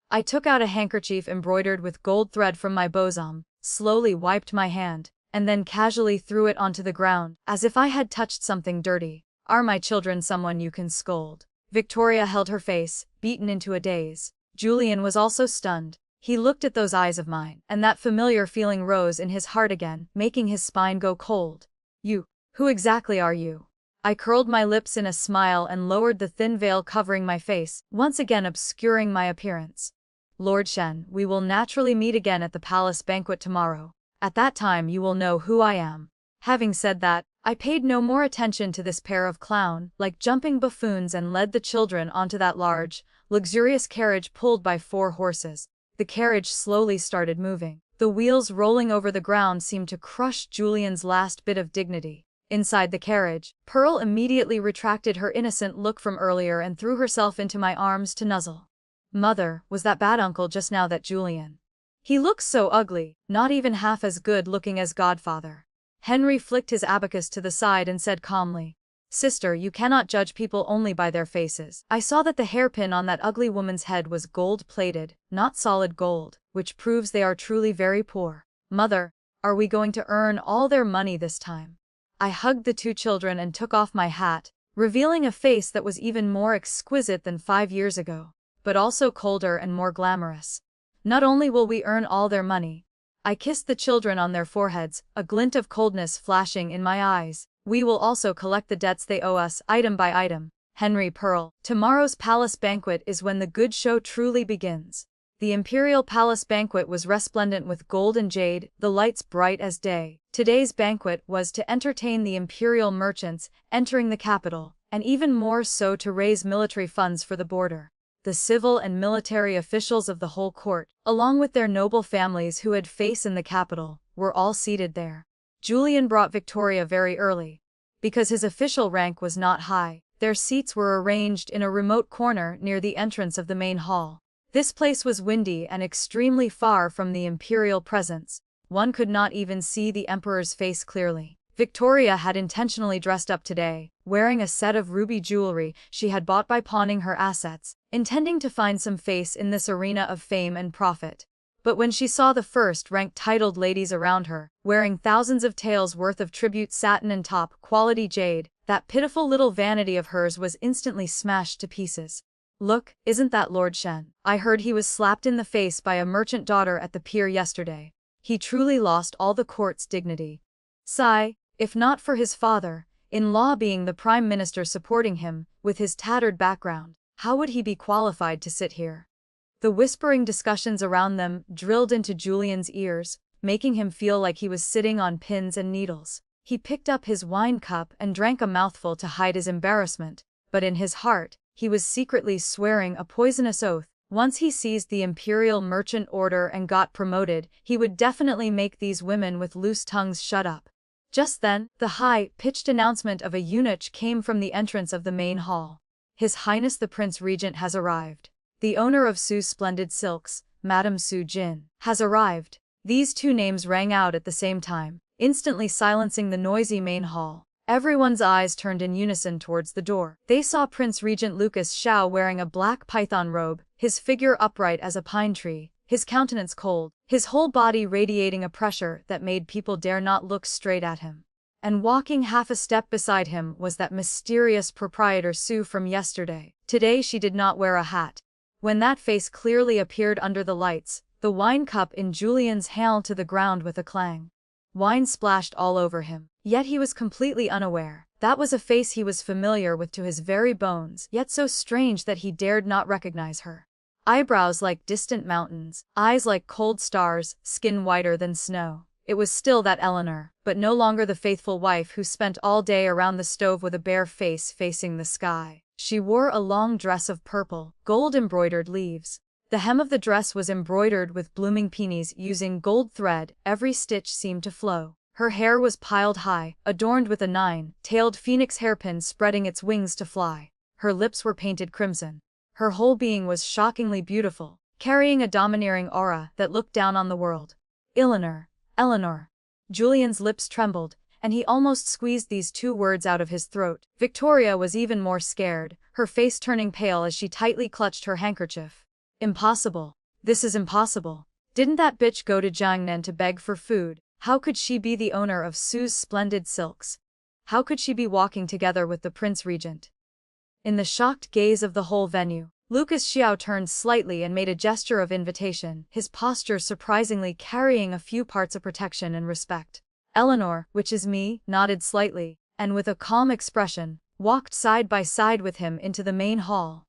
I took out a handkerchief embroidered with gold thread from my bosom, slowly wiped my hand, and then casually threw it onto the ground, as if I had touched something dirty. Are my children someone you can scold? Victoria held her face, beaten into a daze. Julian was also stunned. He looked at those eyes of mine, and that familiar feeling rose in his heart again, making his spine go cold. You, who exactly are you? I curled my lips in a smile and lowered the thin veil covering my face, once again obscuring my appearance. Lord Shen, we will naturally meet again at the palace banquet tomorrow. At that time you will know who I am. Having said that, I paid no more attention to this pair of clown-like jumping buffoons and led the children onto that large, luxurious carriage pulled by 4 horses. The carriage slowly started moving. The wheels rolling over the ground seemed to crush Julian's last bit of dignity. Inside the carriage, Pearl immediately retracted her innocent look from earlier and threw herself into my arms to nuzzle. Mother, was that bad uncle just now that Julian? He looks so ugly, not even half as good looking as Godfather. Henry flicked his abacus to the side and said calmly, Sister, you cannot judge people only by their faces. I saw that the hairpin on that ugly woman's head was gold-plated, not solid gold, which proves they are truly very poor. Mother, are we going to earn all their money this time? I hugged the 2 children and took off my hat, revealing a face that was even more exquisite than 5 years ago, but also colder and more glamorous. Not only will we earn all their money, I kissed the children on their foreheads, a glint of coldness flashing in my eyes. We will also collect the debts they owe us, item by item. Henry, Pearl, tomorrow's palace banquet is when the good show truly begins. The imperial palace banquet was resplendent with gold and jade, the lights bright as day. Today's banquet was to entertain the imperial merchants entering the capital, and even more so to raise military funds for the border. The civil and military officials of the whole court, along with their noble families who had face in the capital, were all seated there. Julian brought Victoria very early. Because his official rank was not high, their seats were arranged in a remote corner near the entrance of the main hall. This place was windy and extremely far from the imperial presence. One could not even see the emperor's face clearly. Victoria had intentionally dressed up today, wearing a set of ruby jewelry she had bought by pawning her assets, intending to find some face in this arena of fame and profit. But when she saw the first-ranked titled ladies around her, wearing thousands of taels worth of tribute satin and top-quality jade, that pitiful little vanity of hers was instantly smashed to pieces. Look, isn't that Lord Shen? I heard he was slapped in the face by a merchant daughter at the pier yesterday. He truly lost all the court's dignity. Sigh, if not for his father-in-law being the prime minister supporting him, with his tattered background, how would he be qualified to sit here? The whispering discussions around them drilled into Julian's ears, making him feel like he was sitting on pins and needles. He picked up his wine cup and drank a mouthful to hide his embarrassment, but in his heart, he was secretly swearing a poisonous oath. Once he seized the Imperial Merchant Order and got promoted, he would definitely make these women with loose tongues shut up. Just then, the high-pitched announcement of a eunuch came from the entrance of the main hall. His Highness the Prince Regent has arrived. The owner of Su's Splendid Silks, Madame Su Jin, has arrived. These 2 names rang out at the same time, instantly silencing the noisy main hall. Everyone's eyes turned in unison towards the door. They saw Prince Regent Lucas Xiao wearing a black python robe, his figure upright as a pine tree, his countenance cold, his whole body radiating a pressure that made people dare not look straight at him. And walking half a step beside him was that mysterious proprietor Sue from yesterday. Today she did not wear a hat. When that face clearly appeared under the lights, the wine cup in Julian's hand fell to the ground with a clang. Wine splashed all over him. Yet he was completely unaware. That was a face he was familiar with to his very bones, yet so strange that he dared not recognize her. Eyebrows like distant mountains, eyes like cold stars, skin whiter than snow. It was still that Eleanor, but no longer the faithful wife who spent all day around the stove with a bare face facing the sky. She wore a long dress of purple, gold-embroidered leaves. The hem of the dress was embroidered with blooming peonies using gold thread, every stitch seemed to flow. Her hair was piled high, adorned with a nine-tailed phoenix hairpin spreading its wings to fly. Her lips were painted crimson. Her whole being was shockingly beautiful, carrying a domineering aura that looked down on the world. Eleanor. Eleanor. Julian's lips trembled, and he almost squeezed these two words out of his throat. Victoria was even more scared, her face turning pale as she tightly clutched her handkerchief. Impossible. This is impossible. Didn't that bitch go to Jiangnan to beg for food? How could she be the owner of Sue's splendid silks? How could she be walking together with the Prince Regent? In the shocked gaze of the whole venue, Lucas Xiao turned slightly and made a gesture of invitation, his posture surprisingly carrying a few parts of protection and respect. Eleanor, which is me, nodded slightly, and with a calm expression, walked side by side with him into the main hall.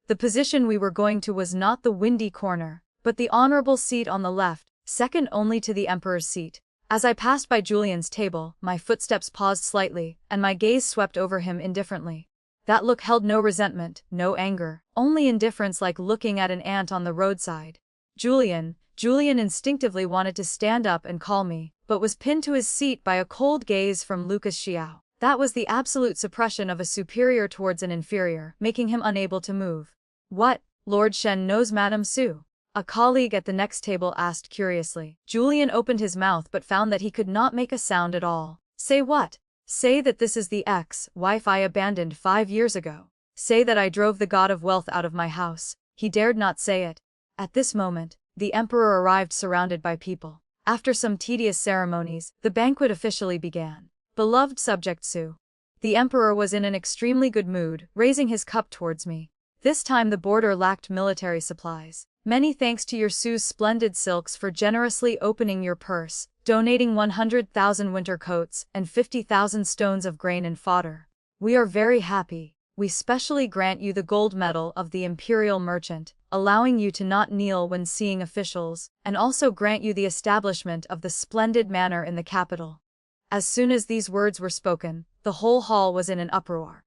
The position we were going to was not the windy corner, but the honorable seat on the left, second only to the Emperor's seat. As I passed by Julian's table, my footsteps paused slightly, and my gaze swept over him indifferently. That look held no resentment, no anger, only indifference, like looking at an ant on the roadside. Julian instinctively wanted to stand up and call me, but was pinned to his seat by a cold gaze from Lucas Xiao. That was the absolute suppression of a superior towards an inferior, making him unable to move. What? Lord Shen knows Madame Su? A colleague at the next table asked curiously. Julian opened his mouth but found that he could not make a sound at all. Say what? Say that this is the ex-wife I abandoned 5 years ago. Say that I drove the god of wealth out of my house. He dared not say it. At this moment, the emperor arrived surrounded by people. After some tedious ceremonies, the banquet officially began. Beloved subject Su. The emperor was in an extremely good mood, raising his cup towards me. This time the border lacked military supplies. Many thanks to your Su's splendid silks for generously opening your purse, donating 100,000 winter coats and 50,000 stones of grain and fodder. We are very happy. We specially grant you the gold medal of the Imperial Merchant, allowing you to not kneel when seeing officials, and also grant you the establishment of the splendid manor in the capital. As soon as these words were spoken, the whole hall was in an uproar.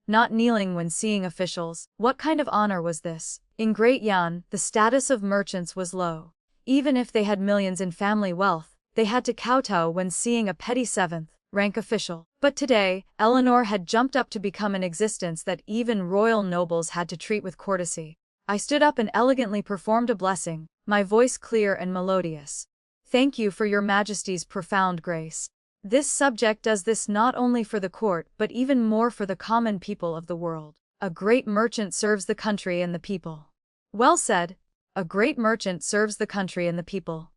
Not kneeling when seeing officials, what kind of honor was this? In Great Yan, the status of merchants was low. Even if they had millions in family wealth, they had to kowtow when seeing a petty 7th-rank official. But today, Eleanor had jumped up to become an existence that even royal nobles had to treat with courtesy. I stood up and elegantly performed a blessing, my voice clear and melodious. Thank you for your Majesty's profound grace. This subject does this not only for the court but even more for the common people of the world. A great merchant serves the country and the people. Well said. A great merchant serves the country and the people.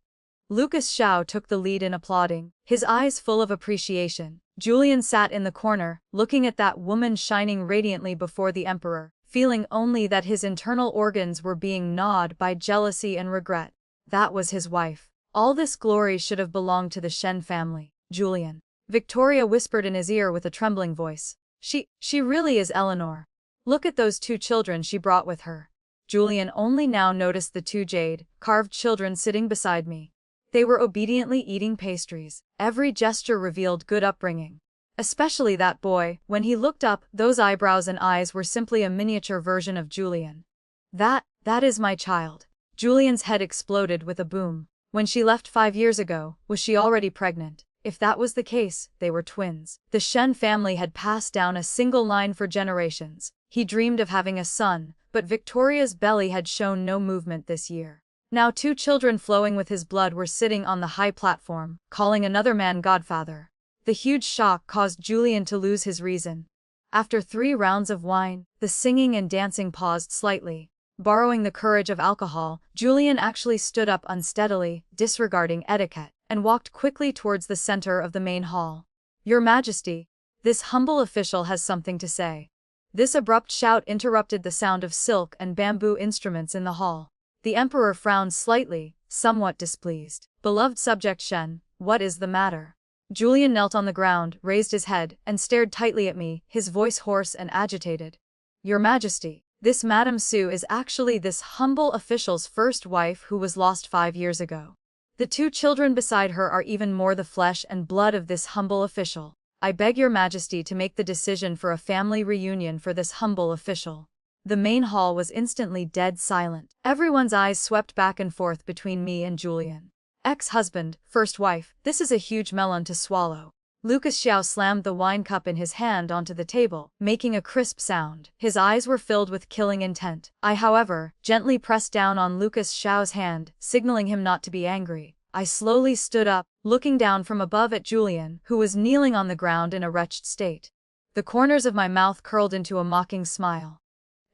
Lucas Xiao took the lead in applauding, his eyes full of appreciation. Julian sat in the corner, looking at that woman shining radiantly before the emperor, feeling only that his internal organs were being gnawed by jealousy and regret. That was his wife. All this glory should have belonged to the Shen family. Julian. Victoria whispered in his ear with a trembling voice. She really is Eleanor. Look at those 2 children she brought with her. Julian only now noticed the 2 jade-carved children sitting beside me. They were obediently eating pastries. Every gesture revealed good upbringing. Especially that boy, when he looked up, those eyebrows and eyes were simply a miniature version of Julian. That is my child. Julian's head exploded with a boom. When she left 5 years ago, was she already pregnant? If that was the case, they were twins. The Shen family had passed down a single line for generations. He dreamed of having a son, but Victoria's belly had shown no movement this year. Now 2 children flowing with his blood were sitting on the high platform, calling another man godfather. The huge shock caused Julian to lose his reason. After 3 rounds of wine, the singing and dancing paused slightly. Borrowing the courage of alcohol, Julian actually stood up unsteadily, disregarding etiquette, and walked quickly towards the center of the main hall. "Your Majesty, this humble official has something to say." This abrupt shout interrupted the sound of silk and bamboo instruments in the hall. The emperor frowned slightly, somewhat displeased. "Beloved subject Shen, what is the matter?" Julian knelt on the ground, raised his head, and stared tightly at me, his voice hoarse and agitated. "Your Majesty, this Madame Su is actually this humble official's first wife who was lost 5 years ago. The 2 children beside her are even more the flesh and blood of this humble official. I beg your Majesty to make the decision for a family reunion for this humble official." The main hall was instantly dead silent. Everyone's eyes swept back and forth between me and Julian. Ex-husband, first wife, this is a huge melon to swallow. Lucas Xiao slammed the wine cup in his hand onto the table, making a crisp sound. His eyes were filled with killing intent. I, however, gently pressed down on Lucas Xiao's hand, signaling him not to be angry. I slowly stood up, looking down from above at Julian, who was kneeling on the ground in a wretched state. The corners of my mouth curled into a mocking smile.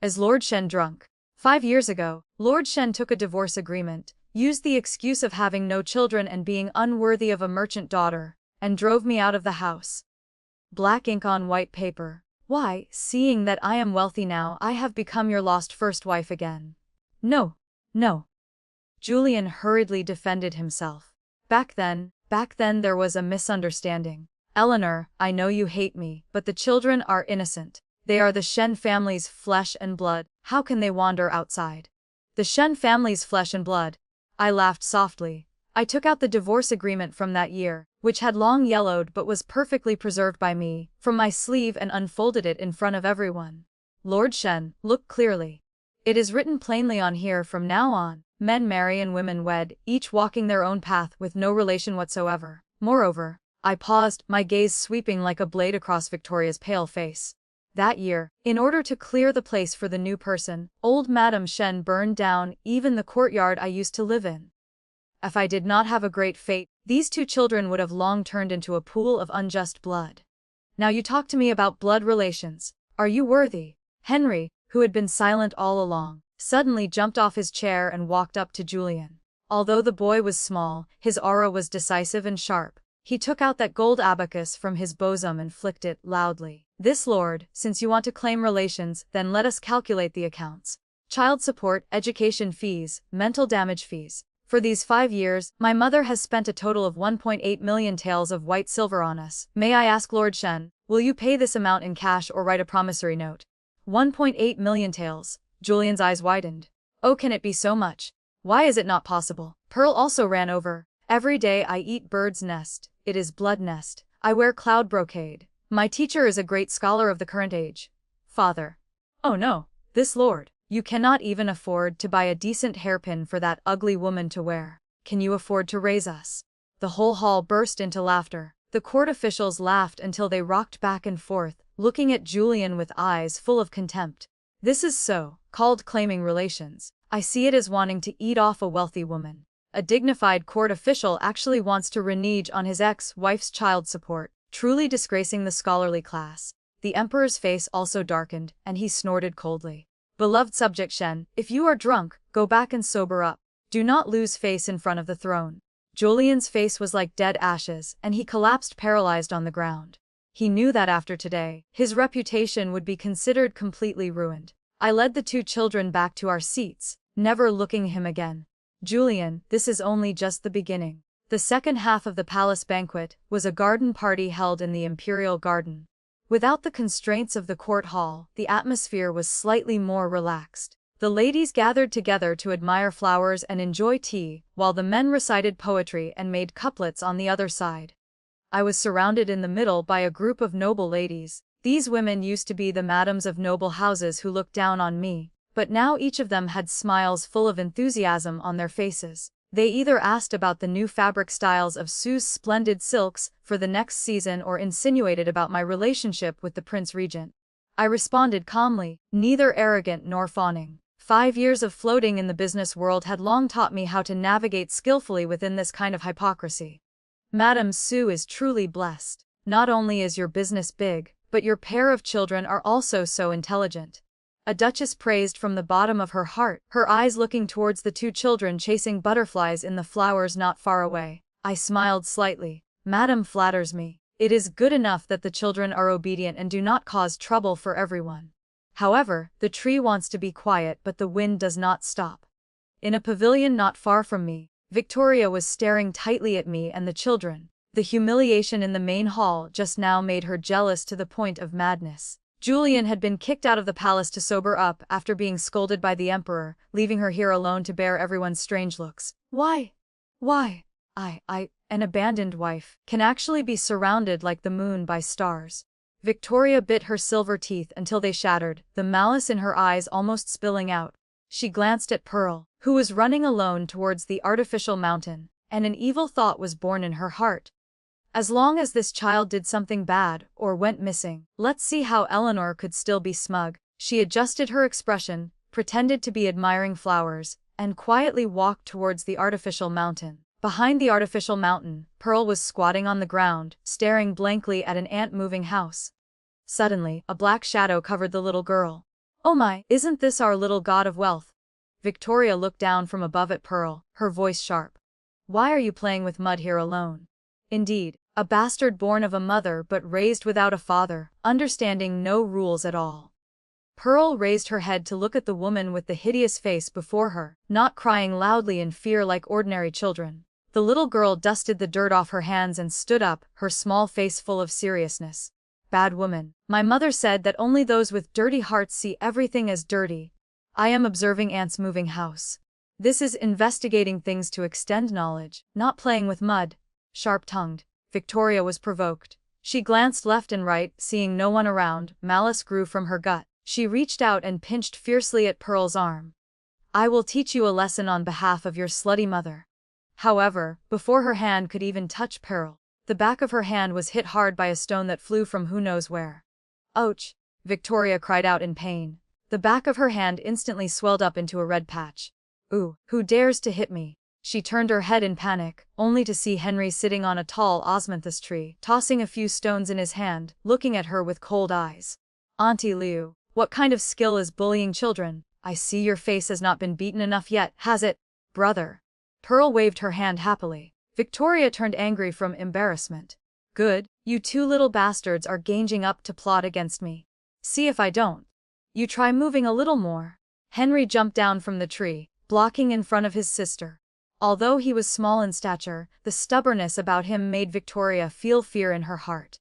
Is Lord Shen drunk? 5 years ago, Lord Shen took a divorce agreement, used the excuse of having no children and being unworthy of a merchant daughter, and drove me out of the house. Black ink on white paper. Why, seeing that I am wealthy now, I have become your lost first wife again. No, no. Julian hurriedly defended himself. Back then there was a misunderstanding. Eleanor, I know you hate me, but the children are innocent. They are the Shen family's flesh and blood. How can they wander outside? The Shen family's flesh and blood. I laughed softly. I took out the divorce agreement from that year, which had long yellowed but was perfectly preserved by me, from my sleeve and unfolded it in front of everyone. Lord Shen, look clearly. It is written plainly on here from now on, men marry and women wed, each walking their own path with no relation whatsoever. Moreover, I paused, my gaze sweeping like a blade across Victoria's pale face. That year, in order to clear the place for the new person, old Madame Shen burned down even the courtyard I used to live in. If I did not have a great fate, these 2 children would have long turned into a pool of unjust blood. Now you talk to me about blood relations. Are you worthy? Henry, who had been silent all along, suddenly jumped off his chair and walked up to Julian. Although the boy was small, his aura was decisive and sharp. He took out that gold abacus from his bosom and flicked it loudly. This lord, since you want to claim relations, then let us calculate the accounts. Child support, education fees, mental damage fees. For these 5 years, my mother has spent a total of 1.8 million taels of white silver on us. May I ask Lord Shen, will you pay this amount in cash or write a promissory note? 1.8 million taels. Julian's eyes widened. Oh, can it be so much? Why is it not possible? Pearl also ran over. Every day I eat bird's nest. It is blood nest. I wear cloud brocade. My teacher is a great scholar of the current age. Father. Oh no, this lord. You cannot even afford to buy a decent hairpin for that ugly woman to wear. Can you afford to raise us? The whole hall burst into laughter. The court officials laughed until they rocked back and forth, looking at Julian with eyes full of contempt. This is so-called claiming relations. I see it as wanting to eat off a wealthy woman. A dignified court official actually wants to renege on his ex-wife's child support, truly disgracing the scholarly class. The emperor's face also darkened, and he snorted coldly. Beloved subject Shen, if you are drunk, go back and sober up. Do not lose face in front of the throne. Julian's face was like dead ashes, and he collapsed paralyzed on the ground. He knew that after today, his reputation would be considered completely ruined. I led the 2 children back to our seats, never looking at him again. Julian, this is only just the beginning. The second half of the palace banquet was a garden party held in the imperial garden. Without the constraints of the court hall, the atmosphere was slightly more relaxed. The ladies gathered together to admire flowers and enjoy tea, while the men recited poetry and made couplets on the other side. I was surrounded in the middle by a group of noble ladies. These women used to be the madams of noble houses who looked down on me, but now each of them had smiles full of enthusiasm on their faces. They either asked about the new fabric styles of Sue's splendid silks for the next season or insinuated about my relationship with the Prince Regent. I responded calmly, neither arrogant nor fawning. 5 years of floating in the business world had long taught me how to navigate skillfully within this kind of hypocrisy. Madame Sue is truly blessed. Not only is your business big, but your pair of children are also so intelligent. A duchess praised from the bottom of her heart, her eyes looking towards the two children chasing butterflies in the flowers not far away. I smiled slightly. Madam flatters me. It is good enough that the children are obedient and do not cause trouble for everyone. However, the tree wants to be quiet, but the wind does not stop. In a pavilion not far from me, Victoria was staring tightly at me and the children. The humiliation in the main hall just now made her jealous to the point of madness. Julian had been kicked out of the palace to sober up after being scolded by the emperor, leaving her here alone to bear everyone's strange looks. Why? An abandoned wife, can actually be surrounded like the moon by stars. Victoria bit her silver teeth until they shattered, the malice in her eyes almost spilling out. She glanced at Pearl, who was running alone towards the artificial mountain, and an evil thought was born in her heart. As long as this child did something bad, or went missing, let's see how Eleanor could still be smug. She adjusted her expression, pretended to be admiring flowers, and quietly walked towards the artificial mountain. Behind the artificial mountain, Pearl was squatting on the ground, staring blankly at an ant-moving house. Suddenly, a black shadow covered the little girl. Oh my, isn't this our little god of wealth? Victoria looked down from above at Pearl, her voice sharp. Why are you playing with mud here alone? Indeed, a bastard born of a mother but raised without a father, understanding no rules at all. Pearl raised her head to look at the woman with the hideous face before her, not crying loudly in fear like ordinary children. The little girl dusted the dirt off her hands and stood up, her small face full of seriousness. Bad woman, my mother said that only those with dirty hearts see everything as dirty. I am observing ants moving house. This is investigating things to extend knowledge, not playing with mud. Sharp-tongued, Victoria was provoked. She glanced left and right, seeing no one around. Malice grew from her gut. She reached out and pinched fiercely at Pearl's arm. I will teach you a lesson on behalf of your slutty mother. However, before her hand could even touch Pearl, the back of her hand was hit hard by a stone that flew from who knows where. Ouch! Victoria cried out in pain. The back of her hand instantly swelled up into a red patch. Ooh, who dares to hit me? She turned her head in panic, only to see Henry sitting on a tall osmanthus tree, tossing a few stones in his hand, looking at her with cold eyes. Auntie Liu, what kind of skill is bullying children? I see your face has not been beaten enough yet, has it, brother? Pearl waved her hand happily. Victoria turned angry from embarrassment. Good, you two little bastards are ganging up to plot against me. See if I don't. You try moving a little more. Henry jumped down from the tree, blocking in front of his sister. Although he was small in stature, the stubbornness about him made Victoria feel fear in her heart.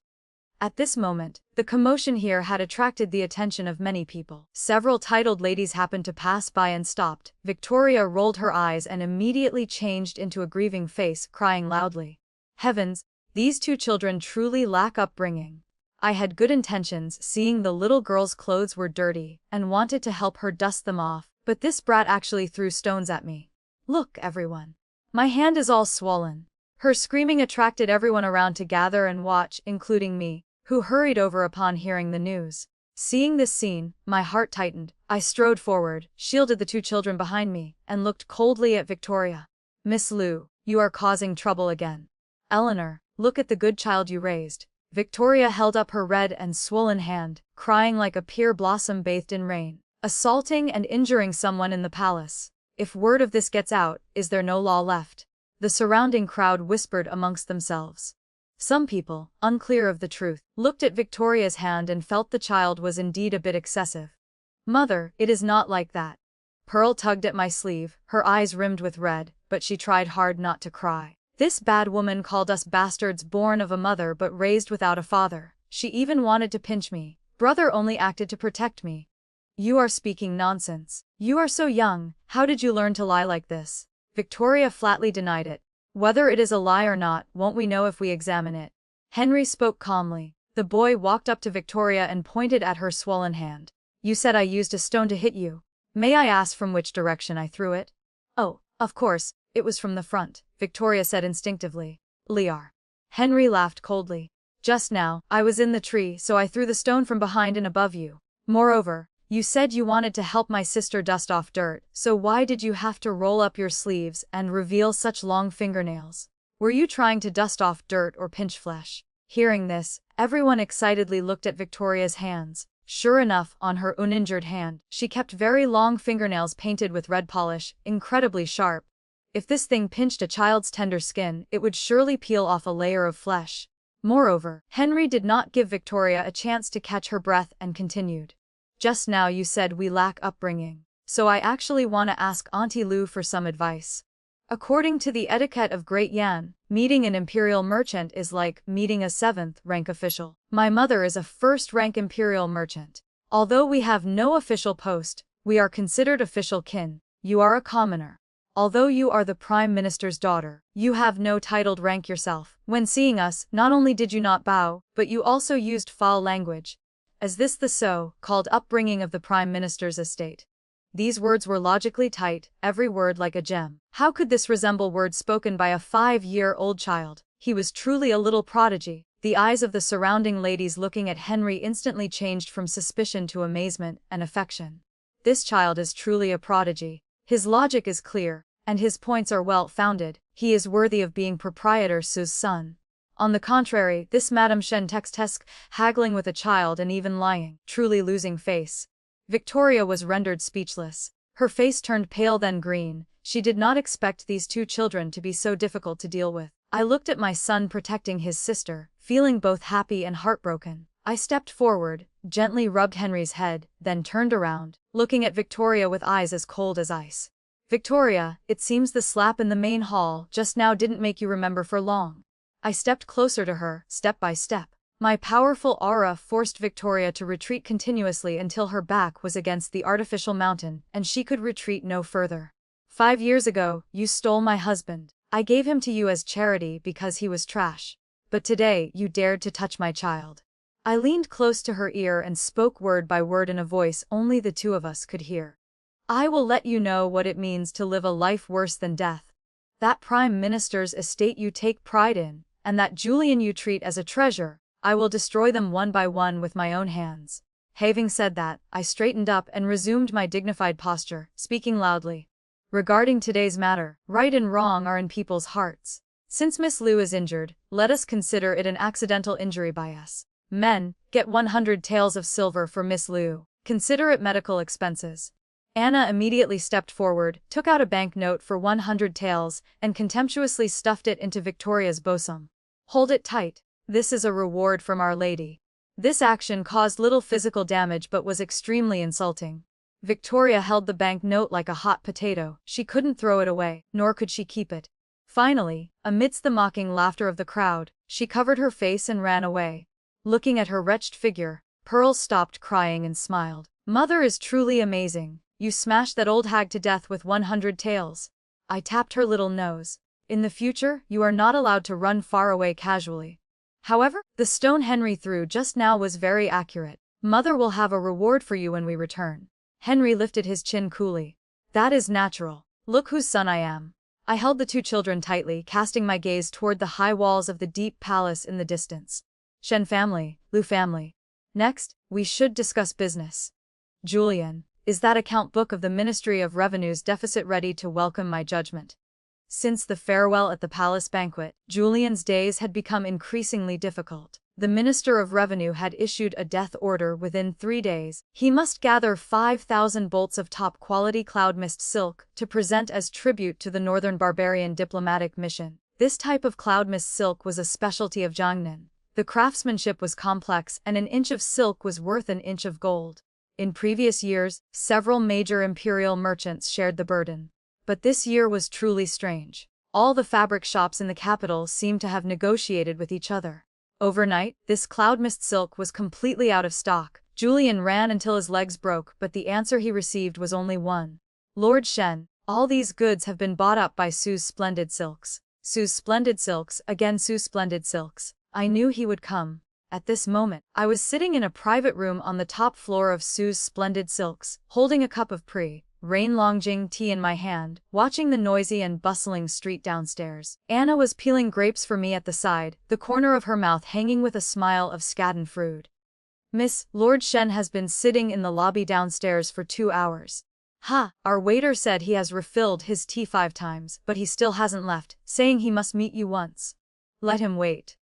At this moment, the commotion here had attracted the attention of many people. Several titled ladies happened to pass by and stopped. Victoria rolled her eyes and immediately changed into a grieving face, crying loudly. Heavens, these two children truly lack upbringing. I had good intentions, seeing the little girl's clothes were dirty, and wanted to help her dust them off, but this brat actually threw stones at me. Look, everyone. My hand is all swollen. Her screaming attracted everyone around to gather and watch, including me, who hurried over upon hearing the news. Seeing this scene, my heart tightened. I strode forward, shielded the two children behind me, and looked coldly at Victoria. Miss Liu, you are causing trouble again. Eleanor, look at the good child you raised. Victoria held up her red and swollen hand, crying like a pear blossom bathed in rain. Assaulting and injuring someone in the palace. If word of this gets out, is there no law left? The surrounding crowd whispered amongst themselves. Some people, unclear of the truth, looked at Victoria's hand and felt the child was indeed a bit excessive. Mother, it is not like that. Pearl tugged at my sleeve, her eyes rimmed with red, but she tried hard not to cry. This bad woman called us bastards born of a mother but raised without a father. She even wanted to pinch me. Brother only acted to protect me. You are speaking nonsense. You are so young, how did you learn to lie like this? Victoria flatly denied it. Whether it is a lie or not, won't we know if we examine it? Henry spoke calmly. The boy walked up to Victoria and pointed at her swollen hand. You said I used a stone to hit you. May I ask from which direction I threw it? Oh, of course, it was from the front, Victoria said instinctively. Liar. Henry laughed coldly. Just now, I was in the tree, so I threw the stone from behind and above you. Moreover, you said you wanted to help my sister dust off dirt, so why did you have to roll up your sleeves and reveal such long fingernails? Were you trying to dust off dirt or pinch flesh? Hearing this, everyone excitedly looked at Victoria's hands. Sure enough, on her uninjured hand, she kept very long fingernails painted with red polish, incredibly sharp. If this thing pinched a child's tender skin, it would surely peel off a layer of flesh. Moreover, Henry did not give Victoria a chance to catch her breath and continued. Just now you said we lack upbringing. So I actually want to ask Auntie Lou for some advice. According to the etiquette of Great Yan, meeting an imperial merchant is like meeting a 7th-rank official. My mother is a 1st-rank imperial merchant. Although we have no official post, we are considered official kin. You are a commoner. Although you are the Prime Minister's daughter, you have no titled rank yourself. When seeing us, not only did you not bow, but you also used foul language. Is this the so-called upbringing of the Prime Minister's estate? These words were logically tight, every word like a gem. How could this resemble words spoken by a 5-year-old child? He was truly a little prodigy. The eyes of the surrounding ladies looking at Henry instantly changed from suspicion to amazement and affection. This child is truly a prodigy. His logic is clear, and his points are well-founded. He is worthy of being proprietor Su's son. On the contrary, this Madame Shen text haggling with a child and even lying, truly losing face. Victoria was rendered speechless. Her face turned pale then green. She did not expect these two children to be so difficult to deal with. I looked at my son protecting his sister, feeling both happy and heartbroken. I stepped forward, gently rubbed Henry's head, then turned around, looking at Victoria with eyes as cold as ice. Victoria, it seems the slap in the main hall just now didn't make you remember for long. I stepped closer to her, step by step. My powerful aura forced Victoria to retreat continuously until her back was against the artificial mountain, and she could retreat no further. 5 years ago, you stole my husband. I gave him to you as charity because he was trash. But today, you dared to touch my child. I leaned close to her ear and spoke word by word in a voice only the two of us could hear. I will let you know what it means to live a life worse than death. That Prime Minister's estate you take pride in, and that Julian you treat as a treasure, I will destroy them one by one with my own hands. Having said that, I straightened up and resumed my dignified posture, speaking loudly. Regarding today's matter, right and wrong are in people's hearts. Since Miss Liu is injured, let us consider it an accidental injury by us. Men, get 100 taels of silver for Miss Liu. Consider it medical expenses. Anna immediately stepped forward, took out a banknote for 100 taels, and contemptuously stuffed it into Victoria's bosom. Hold it tight. This is a reward from Our Lady. This action caused little physical damage but was extremely insulting. Victoria held the banknote like a hot potato. She couldn't throw it away, nor could she keep it. Finally, amidst the mocking laughter of the crowd, she covered her face and ran away. Looking at her wretched figure, Pearl stopped crying and smiled. Mother is truly amazing. You smashed that old hag to death with 100 taels. I tapped her little nose. In the future, you are not allowed to run far away casually. However, the stone Henry threw just now was very accurate. Mother will have a reward for you when we return. Henry lifted his chin coolly. That is natural. Look whose son I am. I held the two children tightly, casting my gaze toward the high walls of the deep palace in the distance. Shen family, Liu family. Next, we should discuss business. Julian, is that account book of the Ministry of Revenue's deficit ready to welcome my judgment? Since the farewell at the palace banquet, Julian's days had become increasingly difficult. The Minister of Revenue had issued a death order within 3 days. He must gather 5,000 bolts of top-quality cloud mist silk to present as tribute to the Northern Barbarian diplomatic mission. This type of cloud mist silk was a specialty of Jiangnan. The craftsmanship was complex, and an inch of silk was worth an inch of gold. In previous years, several major imperial merchants shared the burden. But this year was truly strange. All the fabric shops in the capital seemed to have negotiated with each other. Overnight, this cloud mist silk was completely out of stock. Julian ran until his legs broke, but the answer he received was only one. Lord Shen, all these goods have been bought up by Su's Splendid Silks. Su's Splendid Silks, again Su's Splendid Silks. I knew he would come. At this moment, I was sitting in a private room on the top floor of Su's Splendid Silks, holding a cup of Rain Longjing tea in my hand, watching the noisy and bustling street downstairs. Anna was peeling grapes for me at the side, the corner of her mouth hanging with a smile of schadenfreude. Miss, Lord Shen has been sitting in the lobby downstairs for 2 hours. Ha, our waiter said he has refilled his tea 5 times, but he still hasn't left, saying he must meet you once. Let him wait.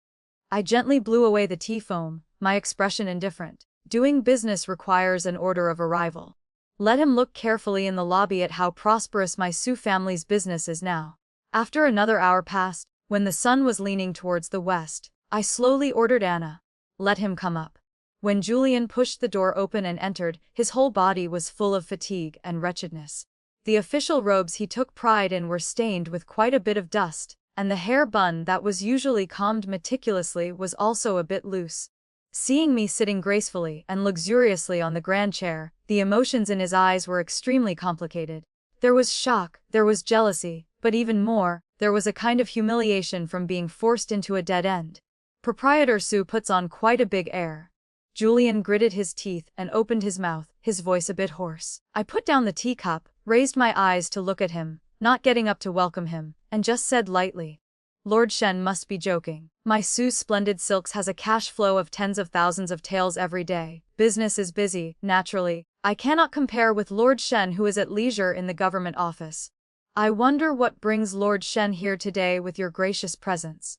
I gently blew away the tea foam, my expression indifferent. Doing business requires an order of arrival. Let him look carefully in the lobby at how prosperous my Sioux family's business is now. After another hour passed, when the sun was leaning towards the west, I slowly ordered Anna. Let him come up. When Julian pushed the door open and entered, his whole body was full of fatigue and wretchedness. The official robes he took pride in were stained with quite a bit of dust, and the hair bun that was usually combed meticulously was also a bit loose. Seeing me sitting gracefully and luxuriously on the grand chair, the emotions in his eyes were extremely complicated. There was shock, there was jealousy, but even more, there was a kind of humiliation from being forced into a dead end. Proprietor Sue puts on quite a big air. Julian gritted his teeth and opened his mouth, his voice a bit hoarse. I put down the teacup, raised my eyes to look at him, not getting up to welcome him, and just said lightly, "Lord Shen must be joking. My Sue's splendid silks has a cash flow of tens of thousands of taels every day. Business is busy, naturally. I cannot compare with Lord Shen, who is at leisure in the government office. I wonder what brings Lord Shen here today with your gracious presence."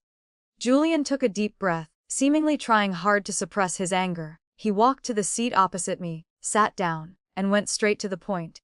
Julian took a deep breath, seemingly trying hard to suppress his anger. He walked to the seat opposite me, sat down, and went straight to the point.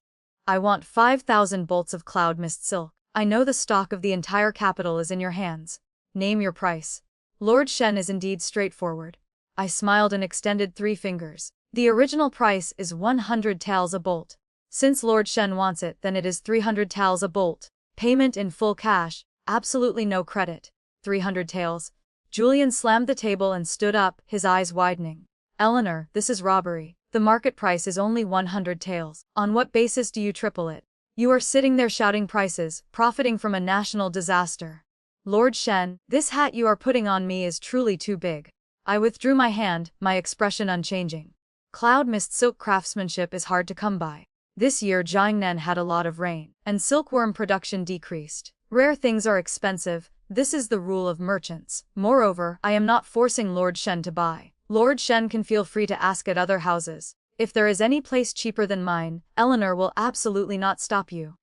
"I want 5,000 bolts of cloud mist silk. I know the stock of the entire capital is in your hands. Name your price." Lord Shen is indeed straightforward. I smiled and extended 3 fingers. "The original price is 100 taels a bolt. Since Lord Shen wants it, then it is 300 taels a bolt. Payment in full cash, absolutely no credit. 300 taels. Julian slammed the table and stood up, his eyes widening. "Eleanor, this is robbery. The market price is only 100 taels. On what basis do you triple it? You are sitting there shouting prices, profiting from a national disaster. Lord Shen, this hat you are putting on me is truly too big." I withdrew my hand, my expression unchanging. Cloud mist silk craftsmanship is hard to come by. This year Jiangnan had a lot of rain, and silkworm production decreased. Rare things are expensive, this is the rule of merchants. Moreover, I am not forcing Lord Shen to buy. Lord Shen can feel free to ask at other houses. If there is any place cheaper than mine, Eleanor will absolutely not stop you.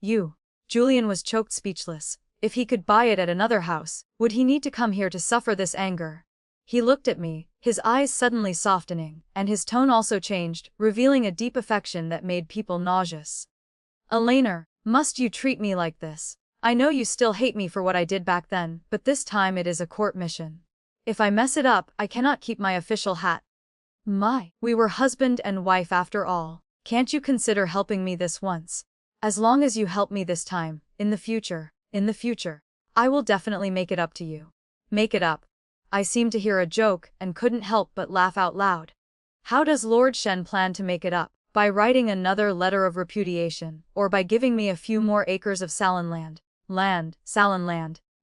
You. Julian was choked speechless. If he could buy it at another house, would he need to come here to suffer this anger? He looked at me, his eyes suddenly softening, and his tone also changed, revealing a deep affection that made people nauseous. "Eleanor, must you treat me like this? I know you still hate me for what I did back then, but this time it is a court mission. If I mess it up, I cannot keep my official hat. We were husband and wife after all. Can't you consider helping me this once? As long as you help me this time, in the future, I will definitely make it up to you." Make it up. I seemed to hear a joke and couldn't help but laugh out loud. How does Lord Shen plan to make it up? By writing another letter of repudiation, or by giving me a few more acres of Salin land?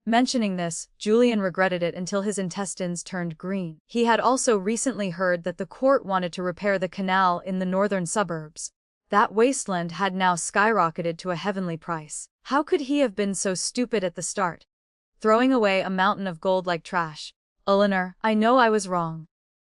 Mentioning this, Julian regretted it until his intestines turned green. He had also recently heard that the court wanted to repair the canal in the northern suburbs. That wasteland had now skyrocketed to a heavenly price. How could he have been so stupid at the start? Throwing away a mountain of gold like trash. "Eleanor, I know I was wrong."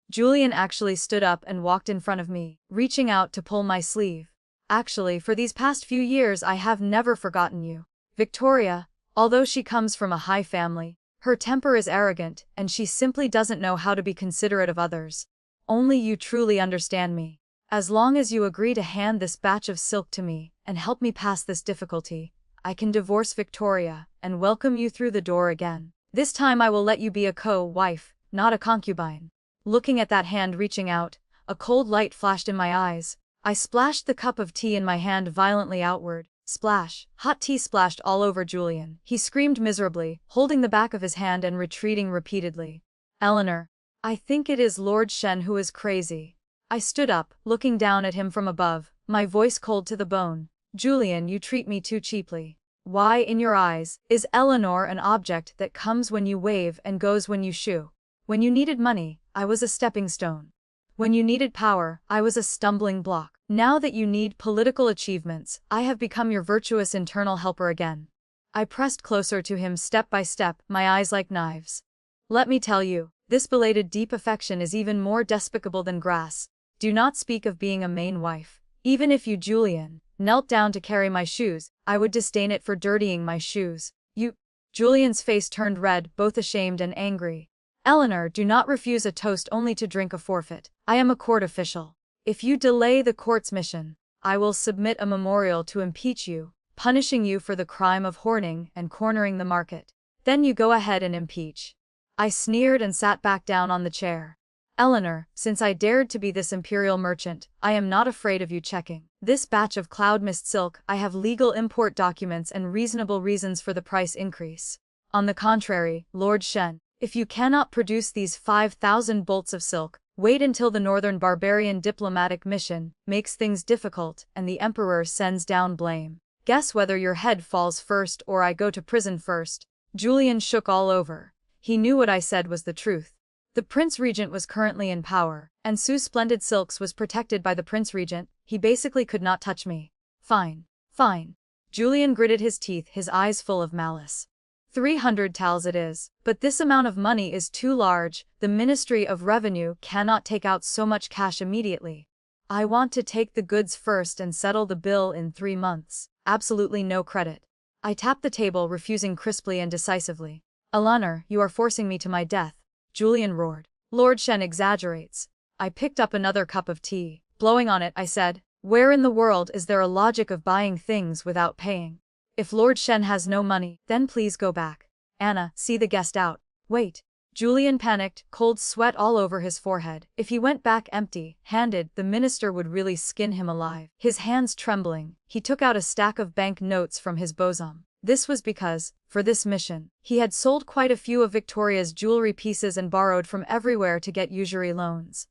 Julian actually stood up and walked in front of me, reaching out to pull my sleeve. "Actually, for these past few years I have never forgotten you. Victoria, although she comes from a high family, her temper is arrogant, and she simply doesn't know how to be considerate of others. Only you truly understand me. As long as you agree to hand this batch of silk to me, and help me pass this difficulty, I can divorce Victoria, and welcome you through the door again. This time I will let you be a co-wife, not a concubine." Looking at that hand reaching out, a cold light flashed in my eyes. I splashed the cup of tea in my hand violently outward. Splash. Hot tea splashed all over Julian. He screamed miserably, holding the back of his hand and retreating repeatedly. "Eleanor, I think it is Lord Shen who is crazy." I stood up, looking down at him from above, my voice cold to the bone. "Julian, you treat me too cheaply. Why, in your eyes, is Eleanor an object that comes when you wave and goes when you shoo? When you needed money, I was a stepping stone. When you needed power, I was a stumbling block. Now that you need political achievements, I have become your virtuous internal helper again." I pressed closer to him step by step, my eyes like knives. "Let me tell you, this belated deep affection is even more despicable than grass. Do not speak of being a main wife. Even if you, Julian, knelt down to carry my shoes, I would disdain it for dirtying my shoes. You..." Julian's face turned red, both ashamed and angry. Eleanor, do not refuse a toast only to drink a forfeit. I am a court official. If you delay the court's mission, I will submit a memorial to impeach you, punishing you for the crime of hoarding and cornering the market. Then you go ahead and impeach. I sneered and sat back down on the chair. Eleanor, since I dared to be this imperial merchant, I am not afraid of you checking this batch of cloud mist silk. I have legal import documents and reasonable reasons for the price increase. On the contrary, Lord Shen, if you cannot produce these 5,000 bolts of silk, wait until the northern barbarian diplomatic mission makes things difficult and the emperor sends down blame. Guess whether your head falls first or I go to prison first. Julian shook all over. He knew what I said was the truth. The Prince Regent was currently in power, and Sue's splendid silks was protected by the Prince Regent. He basically could not touch me. Fine. Fine. Julian gritted his teeth, his eyes full of malice. 300 tals it is, but this amount of money is too large. The Ministry of Revenue cannot take out so much cash immediately. I want to take the goods first and settle the bill in 3 months. Absolutely no credit. I tapped the table, refusing crisply and decisively. Eleanor, you are forcing me to my death. Julian roared. Lord Shen exaggerates. I picked up another cup of tea. Blowing on it, I said, where in the world is there a logic of buying things without paying? If Lord Shen has no money, then please go back. Anna, see the guest out. Wait. Julian panicked, cold sweat all over his forehead. If he went back empty-handed, the minister would really skin him alive. His hands trembling, he took out a stack of bank notes from his bosom. This was because, for this mission, he had sold quite a few of Victoria's jewelry pieces and borrowed from everywhere to get usury loans.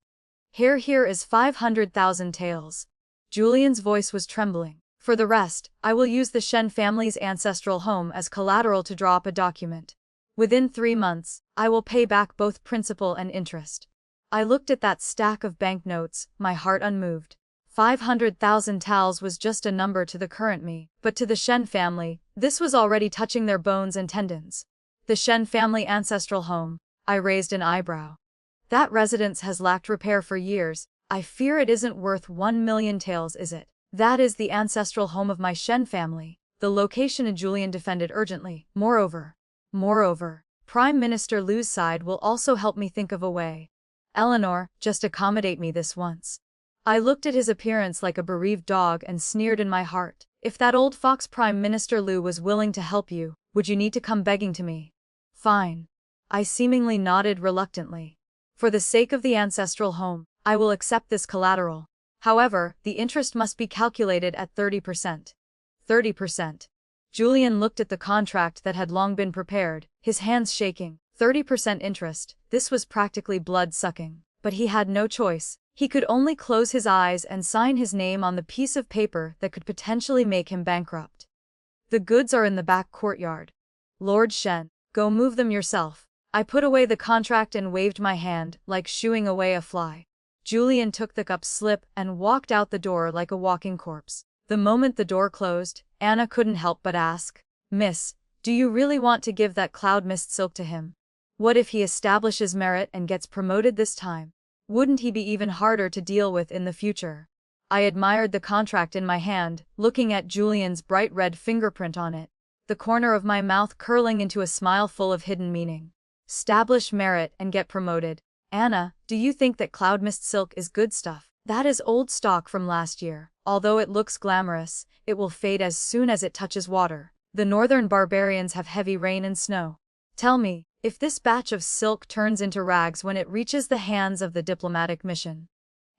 Here is 500,000 taels. Julian's voice was trembling. For the rest, I will use the Shen family's ancestral home as collateral to draw up a document. Within 3 months, I will pay back both principal and interest. I looked at that stack of banknotes, my heart unmoved. 500,000 tals was just a number to the current me, but to the Shen family, this was already touching their bones and tendons. The Shen family ancestral home. I raised an eyebrow. That residence has lacked repair for years. I fear it isn't worth 1 million taels, is it? That is the ancestral home of my Shen family. The location, Julian defended urgently. Moreover, Prime Minister Lu's side will also help me think of a way. Eleanor, just accommodate me this once. I looked at his appearance like a bereaved dog and sneered in my heart. If that old fox Prime Minister Lu was willing to help you, would you need to come begging to me? Fine. I seemingly nodded reluctantly. For the sake of the ancestral home, I will accept this collateral. However, the interest must be calculated at 30%. 30%. Julian looked at the contract that had long been prepared, his hands shaking. 30% interest, this was practically blood-sucking. But he had no choice. He could only close his eyes and sign his name on the piece of paper that could potentially make him bankrupt. The goods are in the back courtyard. Lord Shen, go move them yourself. I put away the contract and waved my hand, like shooing away a fly. Julian took the cup slip and walked out the door like a walking corpse. The moment the door closed, Anna couldn't help but ask, Miss, do you really want to give that cloud mist silk to him? What if he establishes merit and gets promoted this time? Wouldn't he be even harder to deal with in the future? I admired the contract in my hand, looking at Julian's bright red fingerprint on it, the corner of my mouth curling into a smile full of hidden meaning. Establish merit and get promoted. Anna, do you think that cloud mist silk is good stuff? That is old stock from last year. Although it looks glamorous, it will fade as soon as it touches water. The northern barbarians have heavy rain and snow. Tell me, if this batch of silk turns into rags when it reaches the hands of the diplomatic mission.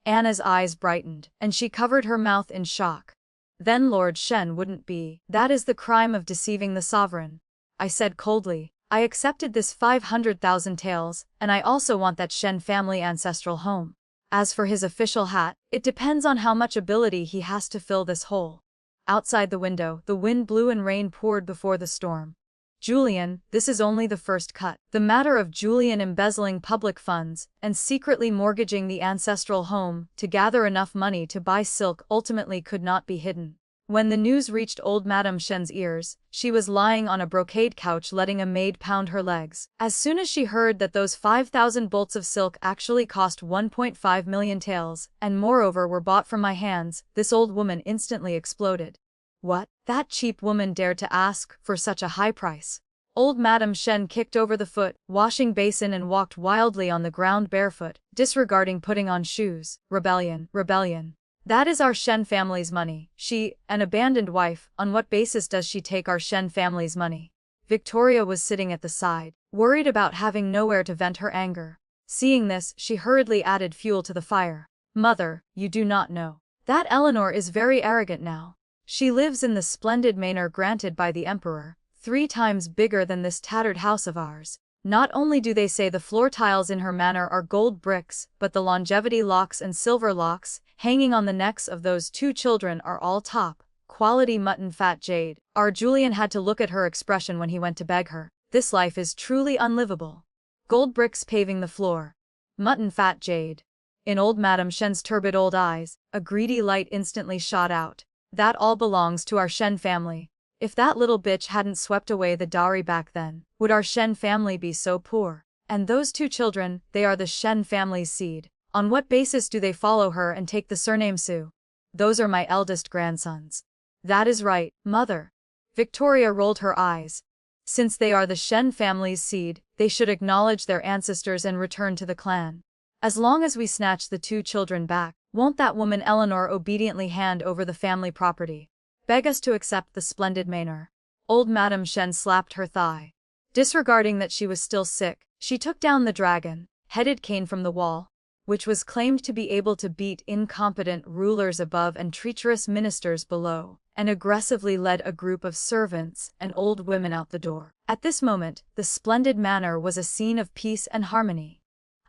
Anna's eyes brightened, and she covered her mouth in shock. Then Lord Shen wouldn't be. That is the crime of deceiving the sovereign. I said coldly, I accepted this 500,000 taels, and I also want that Shen family ancestral home. As for his official hat, it depends on how much ability he has to fill this hole. Outside the window, the wind blew and rain poured before the storm. Julian, this is only the first cut. The matter of Julian embezzling public funds and secretly mortgaging the ancestral home to gather enough money to buy silk ultimately could not be hidden. When the news reached old Madame Shen's ears, she was lying on a brocade couch letting a maid pound her legs. As soon as she heard that those 5,000 bolts of silk actually cost 1.5 million taels, and moreover were bought from my hands, this old woman instantly exploded. What? That cheap woman dared to ask for such a high price. Old Madam Shen kicked over the washing basin and walked wildly on the ground barefoot, disregarding putting on shoes. Rebellion, rebellion. That is our Shen family's money. She, an abandoned wife, on what basis does she take our Shen family's money? Victoria was sitting at the side, worried about having nowhere to vent her anger. Seeing this, she hurriedly added fuel to the fire. Mother, you do not know. That Eleanor is very arrogant now. She lives in the splendid manor granted by the Emperor, 3 times bigger than this tattered house of ours. Not only do they say the floor tiles in her manor are gold bricks, but the longevity locks and silver locks, hanging on the necks of those 2 children are all top quality mutton fat jade. Our Julian had to look at her expression when he went to beg her. This life is truly unlivable. Gold bricks paving the floor. Mutton fat jade. In old Madam Shen's turbid old eyes, a greedy light instantly shot out. That all belongs to our Shen family. If that little bitch hadn't swept away the dowry back then, would our Shen family be so poor? And those 2 children, they are the Shen family's seed. On what basis do they follow her and take the surname Su? Those are my eldest grandsons. That is right, mother. Victoria rolled her eyes. Since they are the Shen family's seed, they should acknowledge their ancestors and return to the clan. As long as we snatch the 2 children back, won't that woman Eleanor obediently hand over the family property? Beg us to accept the splendid manor. Old Madam Shen slapped her thigh. Disregarding that she was still sick, she took down the dragon-headed cane from the wall, which was claimed to be able to beat incompetent rulers above and treacherous ministers below, and aggressively led a group of servants and old women out the door. At this moment, the splendid manor was a scene of peace and harmony.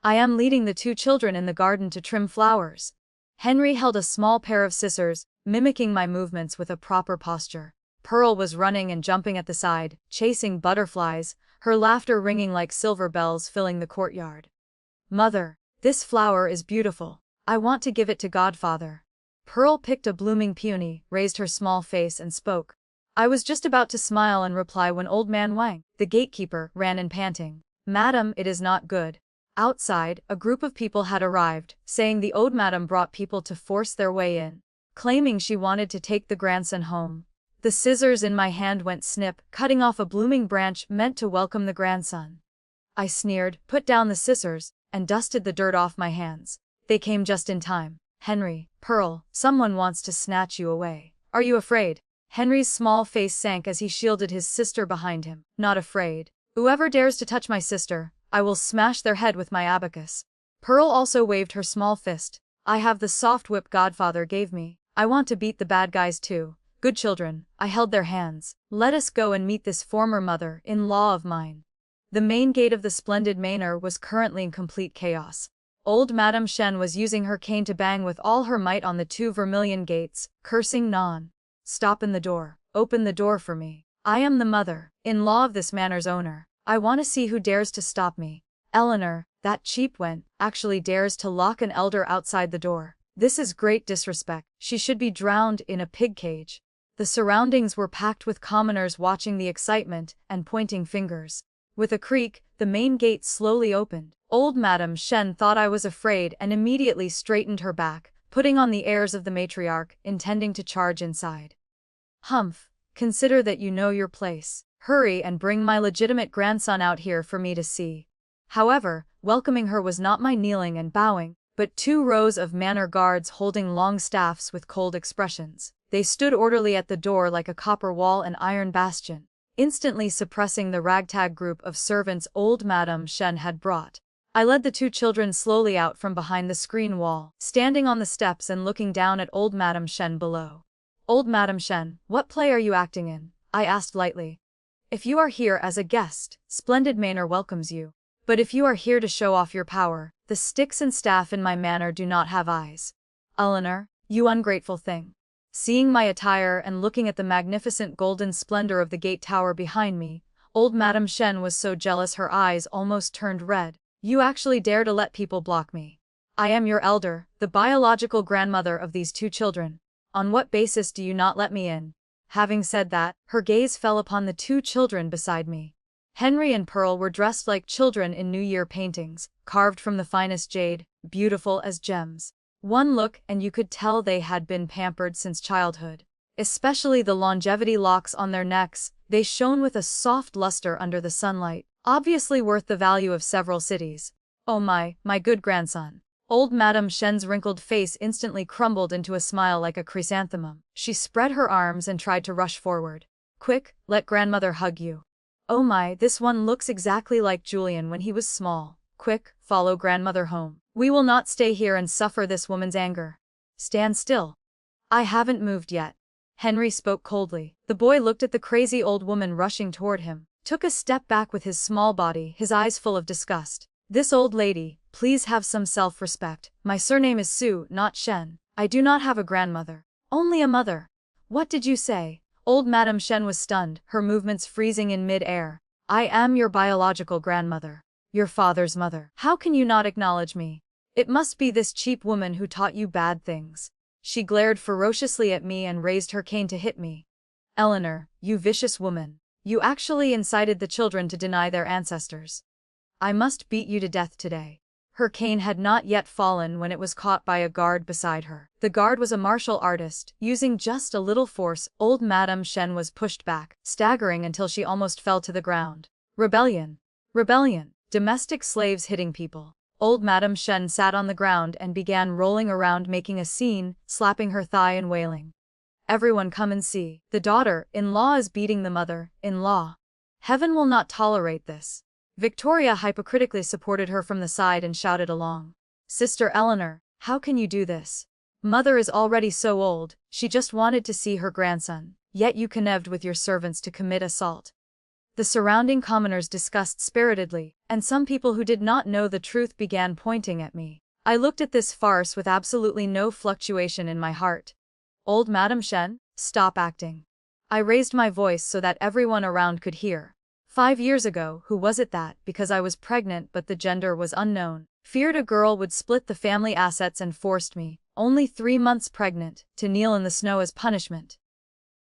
I am leading the 2 children in the garden to trim flowers. Henry held a small pair of scissors, mimicking my movements with a proper posture. Pearl was running and jumping at the side, chasing butterflies, her laughter ringing like silver bells filling the courtyard. Mother, this flower is beautiful. I want to give it to Godfather. Pearl picked a blooming peony, raised her small face and spoke. I was just about to smile and reply when old man Wang, the gatekeeper, ran in panting. Madam, it is not good. Outside, a group of people had arrived, saying the old madam brought people to force their way in, claiming she wanted to take the grandson home. The scissors in my hand went snip, cutting off a blooming branch meant to welcome the grandson. I sneered, put down the scissors, and dusted the dirt off my hands. They came just in time. Henry, Pearl, someone wants to snatch you away. Are you afraid? Henry's small face sank as he shielded his sister behind him. Not afraid. Whoever dares to touch my sister, I will smash their head with my abacus. Pearl also waved her small fist. I have the soft whip Godfather gave me. I want to beat the bad guys too. Good children, I held their hands. Let us go and meet this former mother-in-law of mine. The main gate of the splendid manor was currently in complete chaos. Old Madam Shen was using her cane to bang with all her might on the 2 vermilion gates, cursing non. Stop in the door. Open the door for me. I am the mother-in-law of this manor's owner. I want to see who dares to stop me. Eleanor, that cheap wench, actually dares to lock an elder outside the door. This is great disrespect. She should be drowned in a pig cage. The surroundings were packed with commoners watching the excitement and pointing fingers. With a creak, the main gate slowly opened. Old Madam Shen thought I was afraid and immediately straightened her back, putting on the airs of the matriarch, intending to charge inside. Humph, consider that you know your place. Hurry and bring my legitimate grandson out here for me to see. However, welcoming her was not my kneeling and bowing, but 2 rows of manor guards holding long staffs with cold expressions. They stood orderly at the door like a copper wall and iron bastion, instantly suppressing the ragtag group of servants old Madam Shen had brought. I led the 2 children slowly out from behind the screen wall, standing on the steps and looking down at old Madam Shen below. Old Madam Shen, what play are you acting in? I asked lightly. If you are here as a guest, Splendid Manor welcomes you. But if you are here to show off your power, the sticks and staff in my manor do not have eyes. Eleanor, you ungrateful thing. Seeing my attire and looking at the magnificent golden splendor of the gate tower behind me, old Madam Shen was so jealous her eyes almost turned red. You actually dare to let people block me. I am your elder, the biological grandmother of these 2 children. On what basis do you not let me in? Having said that, her gaze fell upon the 2 children beside me. Henry and Pearl were dressed like children in New Year paintings, carved from the finest jade, beautiful as gems. One look and you could tell they had been pampered since childhood. Especially the longevity locks on their necks, they shone with a soft luster under the sunlight, obviously worth the value of several cities. Oh my good grandson. Old Madame Shen's wrinkled face instantly crumbled into a smile like a chrysanthemum. She spread her arms and tried to rush forward. Quick, let grandmother hug you. Oh my, this one looks exactly like Julian when he was small. Quick, follow grandmother home. We will not stay here and suffer this woman's anger. Stand still. I haven't moved yet. Henry spoke coldly. The boy looked at the crazy old woman rushing toward him, took a step back with his small body, his eyes full of disgust. This old lady, please have some self-respect. My surname is Su, not Shen. I do not have a grandmother. Only a mother. What did you say? Old Madame Shen was stunned, her movements freezing in mid-air. I am your biological grandmother. Your father's mother. How can you not acknowledge me? It must be this cheap woman who taught you bad things. She glared ferociously at me and raised her cane to hit me. Eleanor, you vicious woman. You actually incited the children to deny their ancestors. I must beat you to death today. Her cane had not yet fallen when it was caught by a guard beside her. The guard was a martial artist. Using just a little force, old Madame Shen was pushed back, staggering until she almost fell to the ground. Rebellion. Rebellion. Domestic slaves hitting people. Old Madame Shen sat on the ground and began rolling around, making a scene, slapping her thigh and wailing. Everyone come and see. The daughter-in-law is beating the mother-in-law. Heaven will not tolerate this. Victoria hypocritically supported her from the side and shouted along. Sister Eleanor, how can you do this? Mother is already so old, she just wanted to see her grandson, yet you connived with your servants to commit assault. The surrounding commoners discussed spiritedly, and some people who did not know the truth began pointing at me. I looked at this farce with absolutely no fluctuation in my heart. Old Madame Shen, stop acting. I raised my voice so that everyone around could hear. 5 years ago, who was it that, because I was pregnant but the gender was unknown, feared a girl would split the family assets and forced me, only 3 months pregnant, to kneel in the snow as punishment?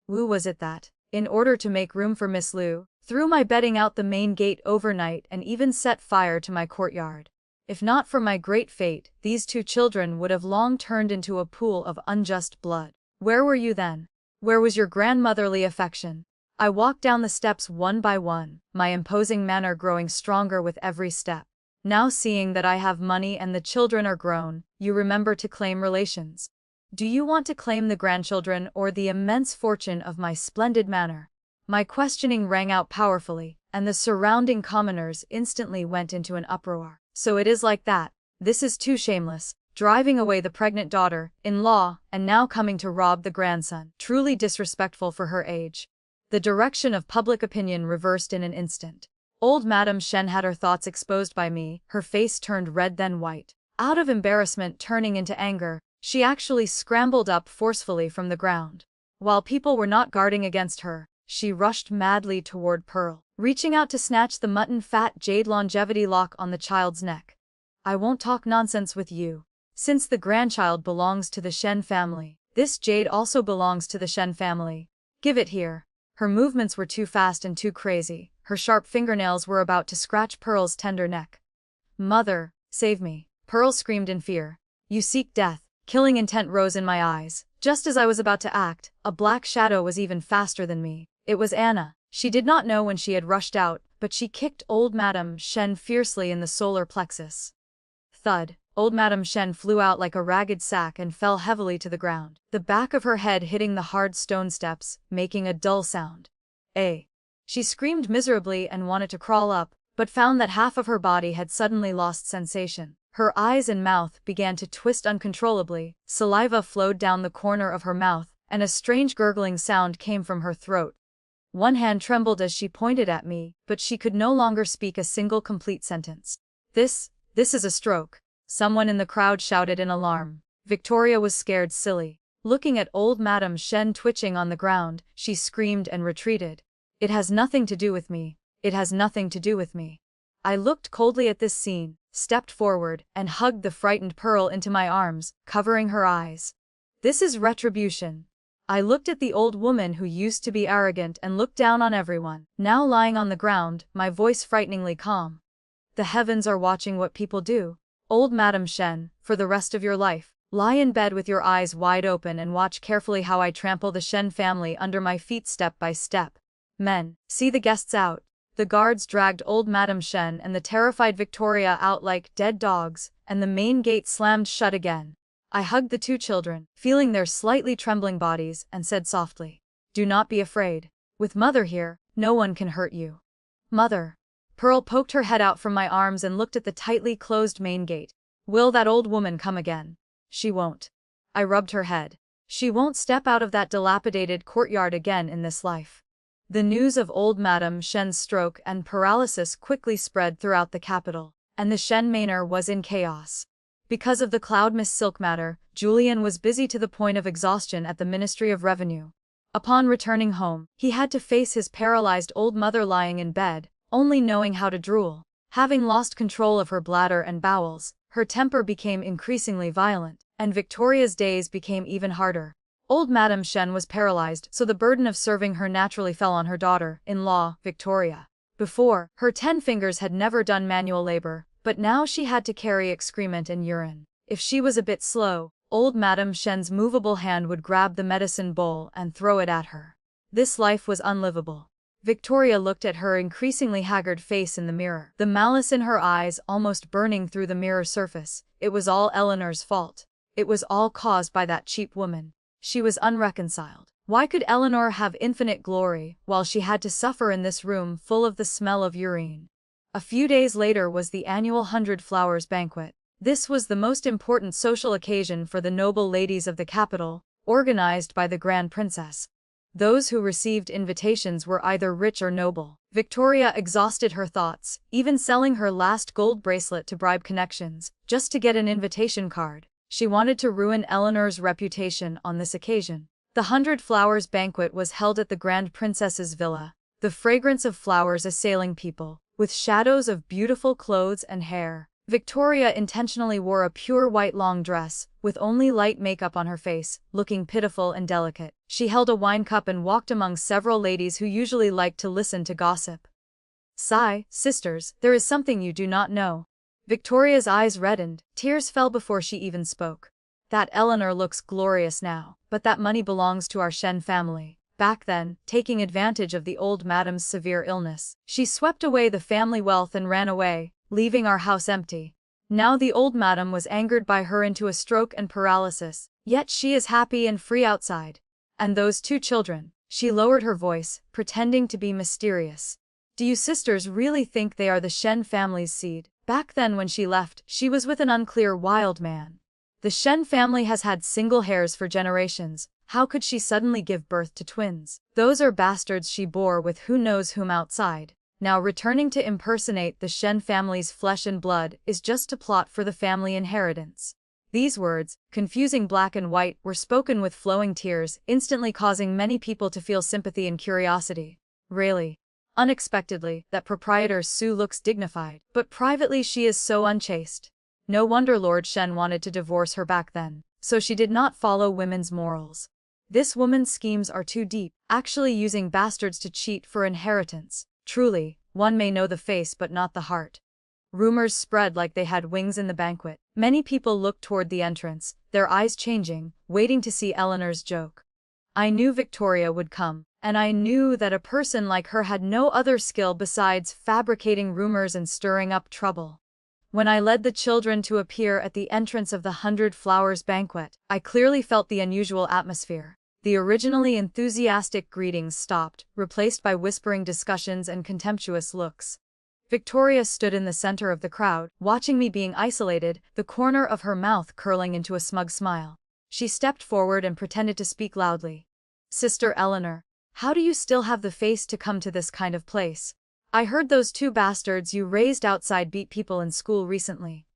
Who was it that, in order to make room for Miss Liu, threw my bedding out the main gate overnight and even set fire to my courtyard? If not for my great fate, these 2 children would have long turned into a pool of unjust blood. Where were you then? Where was your grandmotherly affection? I walked down the steps one by one, my imposing manner growing stronger with every step. Now seeing that I have money and the children are grown, you remember to claim relations. Do you want to claim the grandchildren or the immense fortune of my splendid manor? My questioning rang out powerfully, and the surrounding commoners instantly went into an uproar. So it is like that. This is too shameless. Driving away the pregnant daughter-in-law, and now coming to rob the grandson. Truly disrespectful for her age. The direction of public opinion reversed in an instant. Old Madame Shen had her thoughts exposed by me, her face turned red then white. Out of embarrassment turning into anger, she actually scrambled up forcefully from the ground. While people were not guarding against her, she rushed madly toward Pearl, reaching out to snatch the mutton-fat jade longevity lock on the child's neck. I won't talk nonsense with you. Since the grandchild belongs to the Shen family, this jade also belongs to the Shen family. Give it here. Her movements were too fast and too crazy. Her sharp fingernails were about to scratch Pearl's tender neck. Mother, save me. Pearl screamed in fear. You seek death. Killing intent rose in my eyes. Just as I was about to act, a black shadow was even faster than me. It was Anna. She did not know when she had rushed out, but she kicked old Madame Shen fiercely in the solar plexus. Thud. Old Madame Shen flew out like a ragged sack and fell heavily to the ground, the back of her head hitting the hard stone steps, making a dull sound. She screamed miserably and wanted to crawl up, but found that half of her body had suddenly lost sensation. Her eyes and mouth began to twist uncontrollably, saliva flowed down the corner of her mouth, and a strange gurgling sound came from her throat. One hand trembled as she pointed at me, but she could no longer speak a single complete sentence. This is a stroke. Someone in the crowd shouted in alarm. Victoria was scared silly. Looking at old Madame Shen twitching on the ground, she screamed and retreated. It has nothing to do with me. It has nothing to do with me. I looked coldly at this scene, stepped forward, and hugged the frightened Pearl into my arms, covering her eyes. This is retribution. I looked at the old woman who used to be arrogant and looked down on everyone, now lying on the ground, my voice frighteningly calm. The heavens are watching what people do. Old Madame Shen, for the rest of your life, Lie in bed with your eyes wide open and watch carefully how I trample the Shen family under my feet step by step. Men, see the guests out. The guards dragged old Madame Shen and the terrified Victoria out like dead dogs, and the main gate slammed shut again. I hugged the two children, feeling their slightly trembling bodies, and said softly, "Do not be afraid. With Mother here, no one can hurt you." "Mother." Pearl poked her head out from my arms and looked at the tightly closed main gate. "Will that old woman come again?" "She won't." I rubbed her head. "She won't step out of that dilapidated courtyard again in this life." The news of old Madame Shen's stroke and paralysis quickly spread throughout the capital, and the Shen manor was in chaos. Because of the Cloud Mist Silk matter, Julian was busy to the point of exhaustion at the Ministry of Revenue. Upon returning home, he had to face his paralyzed old mother lying in bed, only knowing how to drool. Having lost control of her bladder and bowels, her temper became increasingly violent, and Victoria's days became even harder. Old Madame Shen was paralyzed, so the burden of serving her naturally fell on her daughter-in-law, Victoria. Before, her 10 fingers had never done manual labor, but now she had to carry excrement and urine. If she was a bit slow, old Madame Shen's movable hand would grab the medicine bowl and throw it at her. This life was unlivable. Victoria looked at her increasingly haggard face in the mirror, the malice in her eyes almost burning through the mirror surface. It was all Eleanor's fault. It was all caused by that cheap woman. She was unreconciled. Why could Eleanor have infinite glory, while she had to suffer in this room full of the smell of urine? A few days later was the annual 100 Flowers banquet. This was the most important social occasion for the noble ladies of the capital, organized by the Grand Princess. Those who received invitations were either rich or noble. Victoria exhausted her thoughts, even selling her last gold bracelet to bribe connections, just to get an invitation card. She wanted to ruin Eleanor's reputation on this occasion. The 100 Flowers banquet was held at the Grand Princess's villa, the fragrance of flowers assailing people, with shadows of beautiful clothes and hair. Victoria intentionally wore a pure white long dress, with only light makeup on her face, looking pitiful and delicate. She held a wine cup and walked among several ladies who usually liked to listen to gossip. "Sigh, sisters, there is something you do not know." Victoria's eyes reddened, tears fell before she even spoke. "That Eleanor looks glorious now, but that money belongs to our Shen family. Back then, taking advantage of the old madame's severe illness, she swept away the family wealth and ran away, leaving our house empty. Now the old madame was angered by her into a stroke and paralysis, yet she is happy and free outside. And those two children," she lowered her voice, pretending to be mysterious. "Do you sisters really think they are the Shen family's seed? Back then when she left, she was with an unclear wild man. The Shen family has had single heirs for generations. How could she suddenly give birth to twins? Those are bastards she bore with who knows whom outside. Now returning to impersonate the Shen family's flesh and blood is just to plot for the family inheritance." These words, confusing black and white, were spoken with flowing tears, instantly causing many people to feel sympathy and curiosity. Really? Unexpectedly, that proprietor Sue looks dignified, but privately she is so unchaste. No wonder Lord Shen wanted to divorce her back then, so she did not follow women's morals. This woman's schemes are too deep, actually using bastards to cheat for inheritance. Truly, one may know the face but not the heart. Rumors spread like they had wings in the banquet. Many people looked toward the entrance, their eyes changing, waiting to see Eleanor's joke. I knew Victoria would come, and I knew that a person like her had no other skill besides fabricating rumors and stirring up trouble. When I led the children to appear at the entrance of the 100 Flowers banquet, I clearly felt the unusual atmosphere. The originally enthusiastic greetings stopped, replaced by whispering discussions and contemptuous looks. Victoria stood in the center of the crowd, watching me being isolated, the corner of her mouth curling into a smug smile. She stepped forward and pretended to speak loudly. "Sister Eleanor, how do you still have the face to come to this kind of place? I heard those two bastards you raised outside beat people in school recently.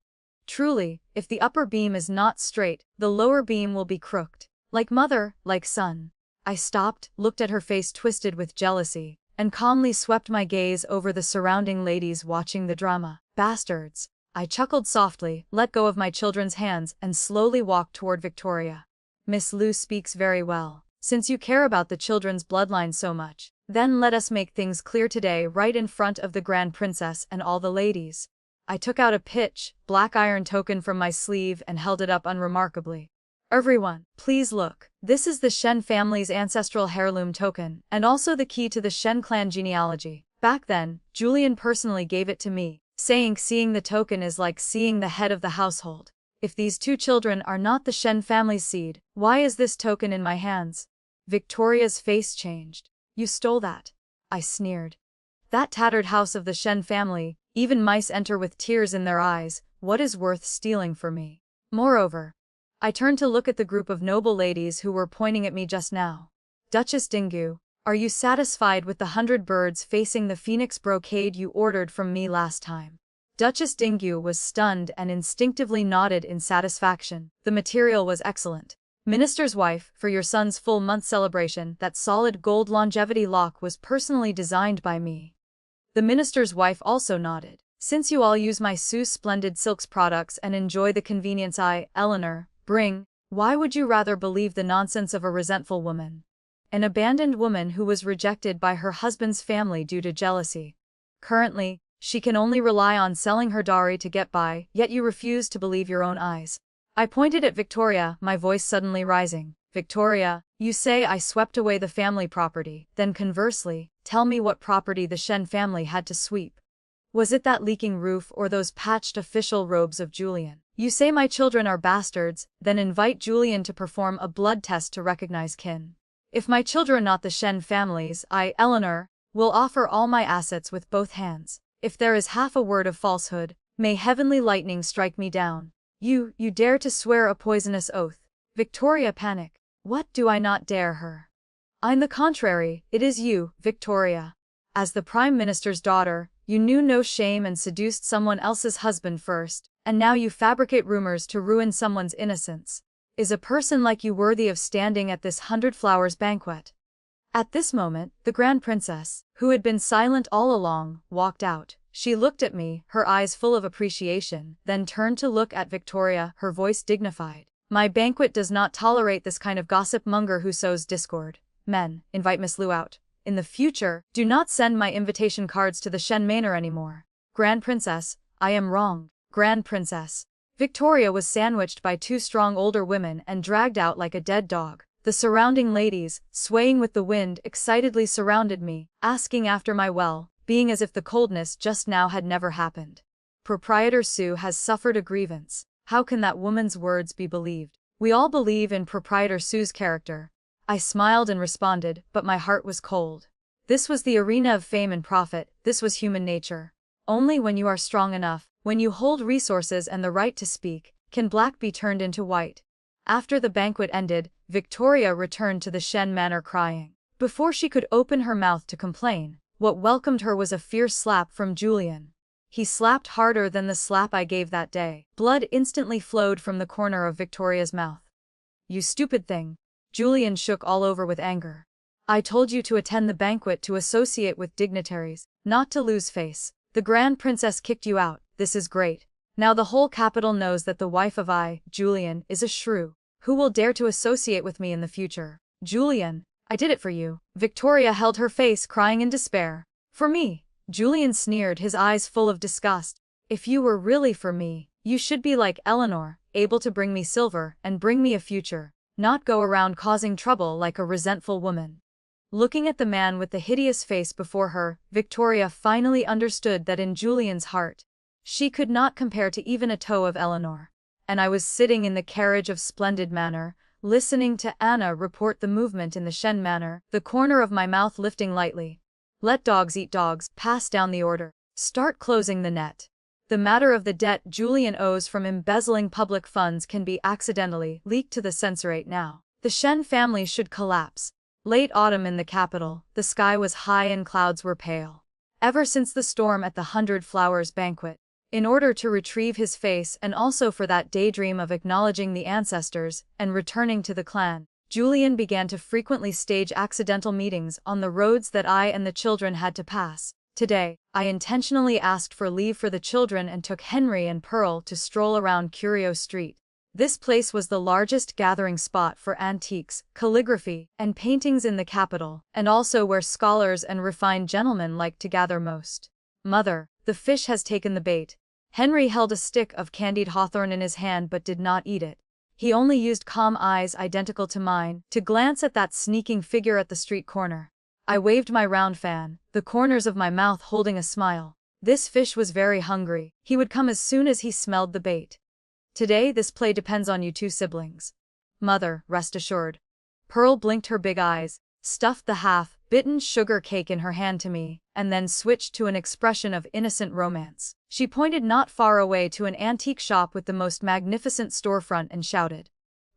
Truly, if the upper beam is not straight, the lower beam will be crooked. Like mother, like son." I stopped, looked at her face twisted with jealousy, and calmly swept my gaze over the surrounding ladies watching the drama. "Bastards." I chuckled softly, let go of my children's hands, and slowly walked toward Victoria. "Miss Lu speaks very well. Since you care about the children's bloodline so much, then let us make things clear today right in front of the Grand Princess and all the ladies. I took out a pitch black iron token from my sleeve and held it up unremarkably. Everyone, please look. This is the Shen family's ancestral heirloom token, and also the key to the Shen clan genealogy. Back then, Julian personally gave it to me, saying seeing the token is like seeing the head of the household. If these two children are not the Shen family's seed, why is this token in my hands? Victoria's face changed. You stole that. I sneered. That tattered house of the Shen family, even mice enter with tears in their eyes. What is worth stealing for me? Moreover, I turned to look at the group of noble ladies who were pointing at me just now. Duchess Dingu, are you satisfied with the 100 birds facing the phoenix brocade you ordered from me last time? Duchess Dingu was stunned and instinctively nodded in satisfaction. The material was excellent. Minister's wife, for your son's full month celebration, that solid gold longevity lock was personally designed by me. The minister's wife also nodded. Since you all use my Sue's Splendid Silks products and enjoy the convenience I, Eleanor, bring, why would you rather believe the nonsense of a resentful woman? An abandoned woman who was rejected by her husband's family due to jealousy. Currently, she can only rely on selling her dowry to get by, yet you refuse to believe your own eyes. I pointed at Victoria, my voice suddenly rising. Victoria, you say I swept away the family property, then conversely, tell me what property the Shen family had to sweep. Was it that leaking roof or those patched official robes of Julian? You say my children are bastards, then invite Julian to perform a blood test to recognize kin. If my children not the Shen family's, I, Eleanor, will offer all my assets with both hands. If there is half a word of falsehood, may heavenly lightning strike me down. You dare to swear a poisonous oath. Victoria panic. What do I not dare her? On the contrary, it is you, Victoria. As the Prime Minister's daughter, you knew no shame and seduced someone else's husband first, and now you fabricate rumors to ruin someone's innocence. Is a person like you worthy of standing at this 100 flowers banquet? At this moment, the Grand Princess, who had been silent all along, walked out. She looked at me, her eyes full of appreciation, then turned to look at Victoria, her voice dignified. My banquet does not tolerate this kind of gossip monger who sows discord. Men, invite Miss Lu out. In the future, do not send my invitation cards to the Shen manor anymore. Grand Princess, I am wrong. Grand Princess. Victoria was sandwiched by two strong older women and dragged out like a dead dog. The surrounding ladies, swaying with the wind, excitedly surrounded me, asking after my well-being as if the coldness just now had never happened. Proprietor Sue has suffered a grievance. How can that woman's words be believed? We all believe in Proprietor Sue's character. I smiled and responded, but my heart was cold. This was the arena of fame and profit, this was human nature. Only when you are strong enough, when you hold resources and the right to speak, can black be turned into white. After the banquet ended, Victoria returned to the Shen manor crying. Before she could open her mouth to complain, what welcomed her was a fierce slap from Julian. He slapped harder than the slap I gave that day. Blood instantly flowed from the corner of Victoria's mouth. You stupid thing. Julian shook all over with anger. I told you to attend the banquet to associate with dignitaries, not to lose face. The Grand Princess kicked you out. This is great. Now the whole capital knows that the wife of Julian, is a shrew. Who will dare to associate with me in the future? Julian, I did it for you. Victoria held her face, crying in despair. For me? Julian sneered, his eyes full of disgust. If you were really for me, you should be like Eleanor, able to bring me silver and bring me a future, not go around causing trouble like a resentful woman. Looking at the man with the hideous face before her, Victoria finally understood that in Julian's heart, she could not compare to even a toe of Eleanor. And I was sitting in the carriage of Splendid Manor, listening to Anna report the movement in the Shen manor, the corner of my mouth lifting lightly. Let dogs eat dogs, pass down the order. Start closing the net. The matter of the debt Julian owes from embezzling public funds can be accidentally leaked to the censorate now. The Shen family should collapse. Late autumn in the capital, the sky was high and clouds were pale. Ever since the storm at the 100 Flowers banquet, in order to retrieve his face and also for that daydream of acknowledging the ancestors and returning to the clan, Julian began to frequently stage accidental meetings on the roads that I and the children had to pass. Today, I intentionally asked for leave for the children and took Henry and Pearl to stroll around Curio Street. This place was the largest gathering spot for antiques, calligraphy, and paintings in the capital, and also where scholars and refined gentlemen liked to gather most. Mother, the fish has taken the bait. Henry held a stick of candied hawthorn in his hand but did not eat it. He only used calm eyes identical to mine to glance at that sneaking figure at the street corner. I waved my round fan, the corners of my mouth holding a smile. This fish was very hungry. He would come as soon as he smelled the bait. Today this play depends on you two siblings. Mother, rest assured. Pearl blinked her big eyes, stuffed the half-bitten sugar cake in her hand to me, and then switched to an expression of innocent romance. She pointed not far away to an antique shop with the most magnificent storefront and shouted,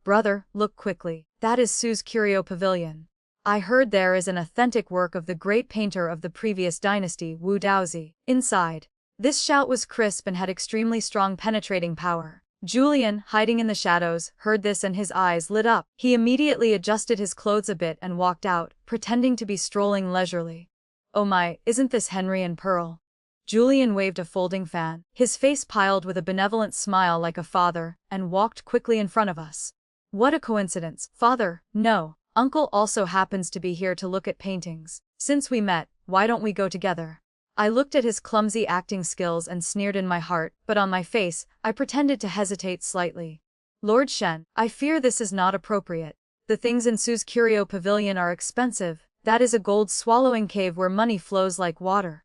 "Brother, look quickly. That is Sue's Curio Pavilion. I heard there is an authentic work of the great painter of the previous dynasty, Wu Daozi, inside." This shout was crisp and had extremely strong penetrating power. Julian, hiding in the shadows, heard this and his eyes lit up. He immediately adjusted his clothes a bit and walked out, pretending to be strolling leisurely. "Oh my, isn't this Henry and Pearl?" Julian waved a folding fan, his face piled with a benevolent smile like a father, and walked quickly in front of us. "What a coincidence, father." "No. Uncle also happens to be here to look at paintings. Since we met, why don't we go together?" I looked at his clumsy acting skills and sneered in my heart, but on my face, I pretended to hesitate slightly. "Lord Shen, I fear this is not appropriate. The things in Sue's Curio Pavilion are expensive. That is a gold-swallowing cave where money flows like water.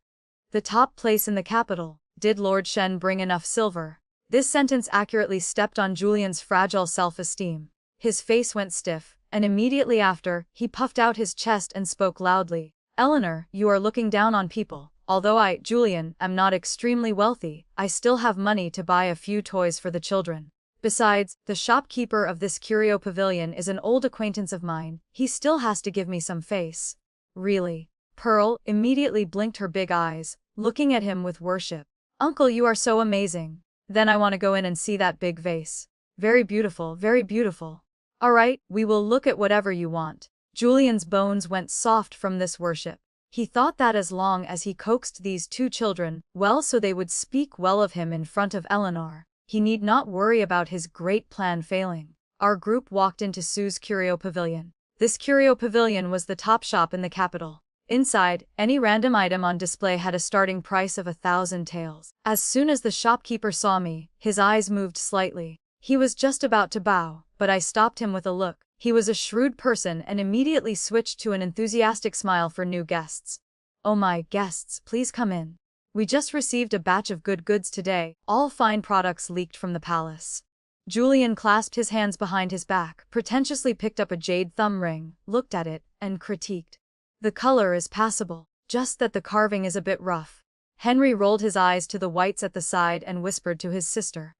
The top place in the capital. Did Lord Shen bring enough silver?" This sentence accurately stepped on Julian's fragile self-esteem. His face went stiff, and immediately after, he puffed out his chest and spoke loudly. "Eleanor, you are looking down on people. Although I, Julian, am not extremely wealthy, I still have money to buy a few toys for the children. Besides, the shopkeeper of this Curio Pavilion is an old acquaintance of mine. He still has to give me some face." "Really?" Pearl immediately blinked her big eyes, looking at him with worship. "Uncle, you are so amazing. Then I want to go in and see that big vase. Very beautiful, very beautiful." "All right, we will look at whatever you want." Julian's bones went soft from this worship. He thought that as long as he coaxed these two children, well, so they would speak well of him in front of Eleanor, he need not worry about his great plan failing. Our group walked into Sue's Curio Pavilion. This Curio Pavilion was the top shop in the capital. Inside, any random item on display had a starting price of 1,000 taels. As soon as the shopkeeper saw me, his eyes moved slightly. He was just about to bow, but I stopped him with a look. He was a shrewd person and immediately switched to an enthusiastic smile for new guests. "Oh my, guests, please come in. We just received a batch of good goods today, all fine products leaked from the palace." Julian clasped his hands behind his back, pretentiously picked up a jade thumb ring, looked at it, and critiqued. "The color is passable, just that the carving is a bit rough." Henry rolled his eyes to the whites at the side and whispered to his sister,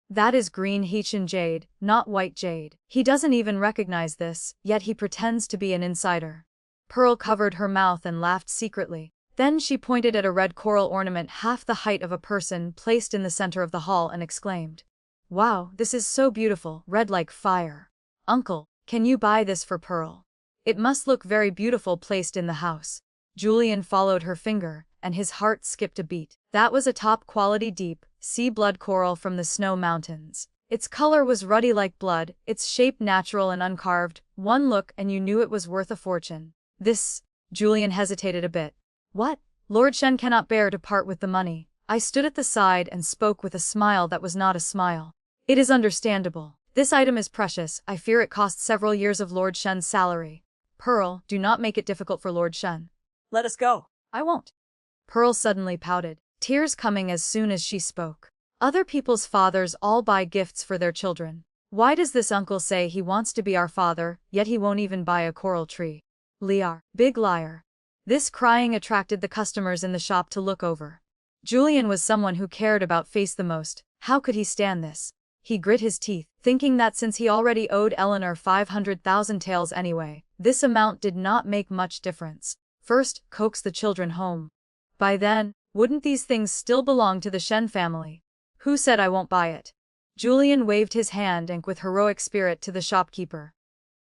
"That is green Heichin jade, not white jade." He doesn't even recognize this, yet he pretends to be an insider. Pearl covered her mouth and laughed secretly. Then she pointed at a red coral ornament half the height of a person placed in the center of the hall and exclaimed, "Wow, this is so beautiful, red like fire. Uncle, can you buy this for Pearl? It must look very beautiful placed in the house." Julian followed her finger, and his heart skipped a beat. That was a top-quality deep sea blood coral from the snow mountains. Its color was ruddy like blood, its shape natural and uncarved. One look and you knew it was worth a fortune. "This..." Julian hesitated a bit. "What?" "Lord Shen cannot bear to part with the money." I stood at the side and spoke with a smile that was not a smile. "It is understandable. This item is precious. I fear it costs several years of Lord Shen's salary. Pearl, do not make it difficult for Lord Shen." "Let us go." "I won't." Pearl suddenly pouted, tears coming as soon as she spoke. "Other people's fathers all buy gifts for their children. Why does this uncle say he wants to be our father, yet he won't even buy a coral tree? Liar. Big liar." This crying attracted the customers in the shop to look over. Julian was someone who cared about face the most. How could he stand this? He grit his teeth, thinking that since he already owed Eleanor 500,000 taels anyway, this amount did not make much difference. First, coax the children home. By then, wouldn't these things still belong to the Shen family? "Who said I won't buy it?" Julian waved his hand and with heroic spirit to the shopkeeper.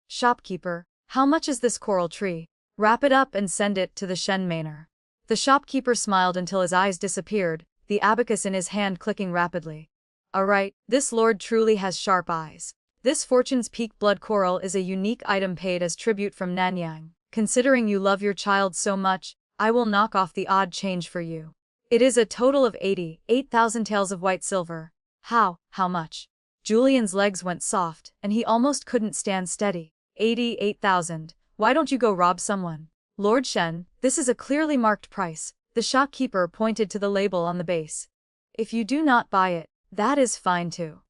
"Shopkeeper, how much is this coral tree? Wrap it up and send it to the Shen manor." The shopkeeper smiled until his eyes disappeared, the abacus in his hand clicking rapidly. "All right, this lord truly has sharp eyes. This Fortune's Peak blood coral is a unique item paid as tribute from Nanyang. Considering you love your child so much, I will knock off the odd change for you. It is a total of 88,000 taels of white silver. How much? Julian's legs went soft, and he almost couldn't stand steady. 88,000. Why don't you go rob someone? Lord Shen, this is a clearly marked price. The shopkeeper pointed to the label on the base. If you do not buy it, that is fine too.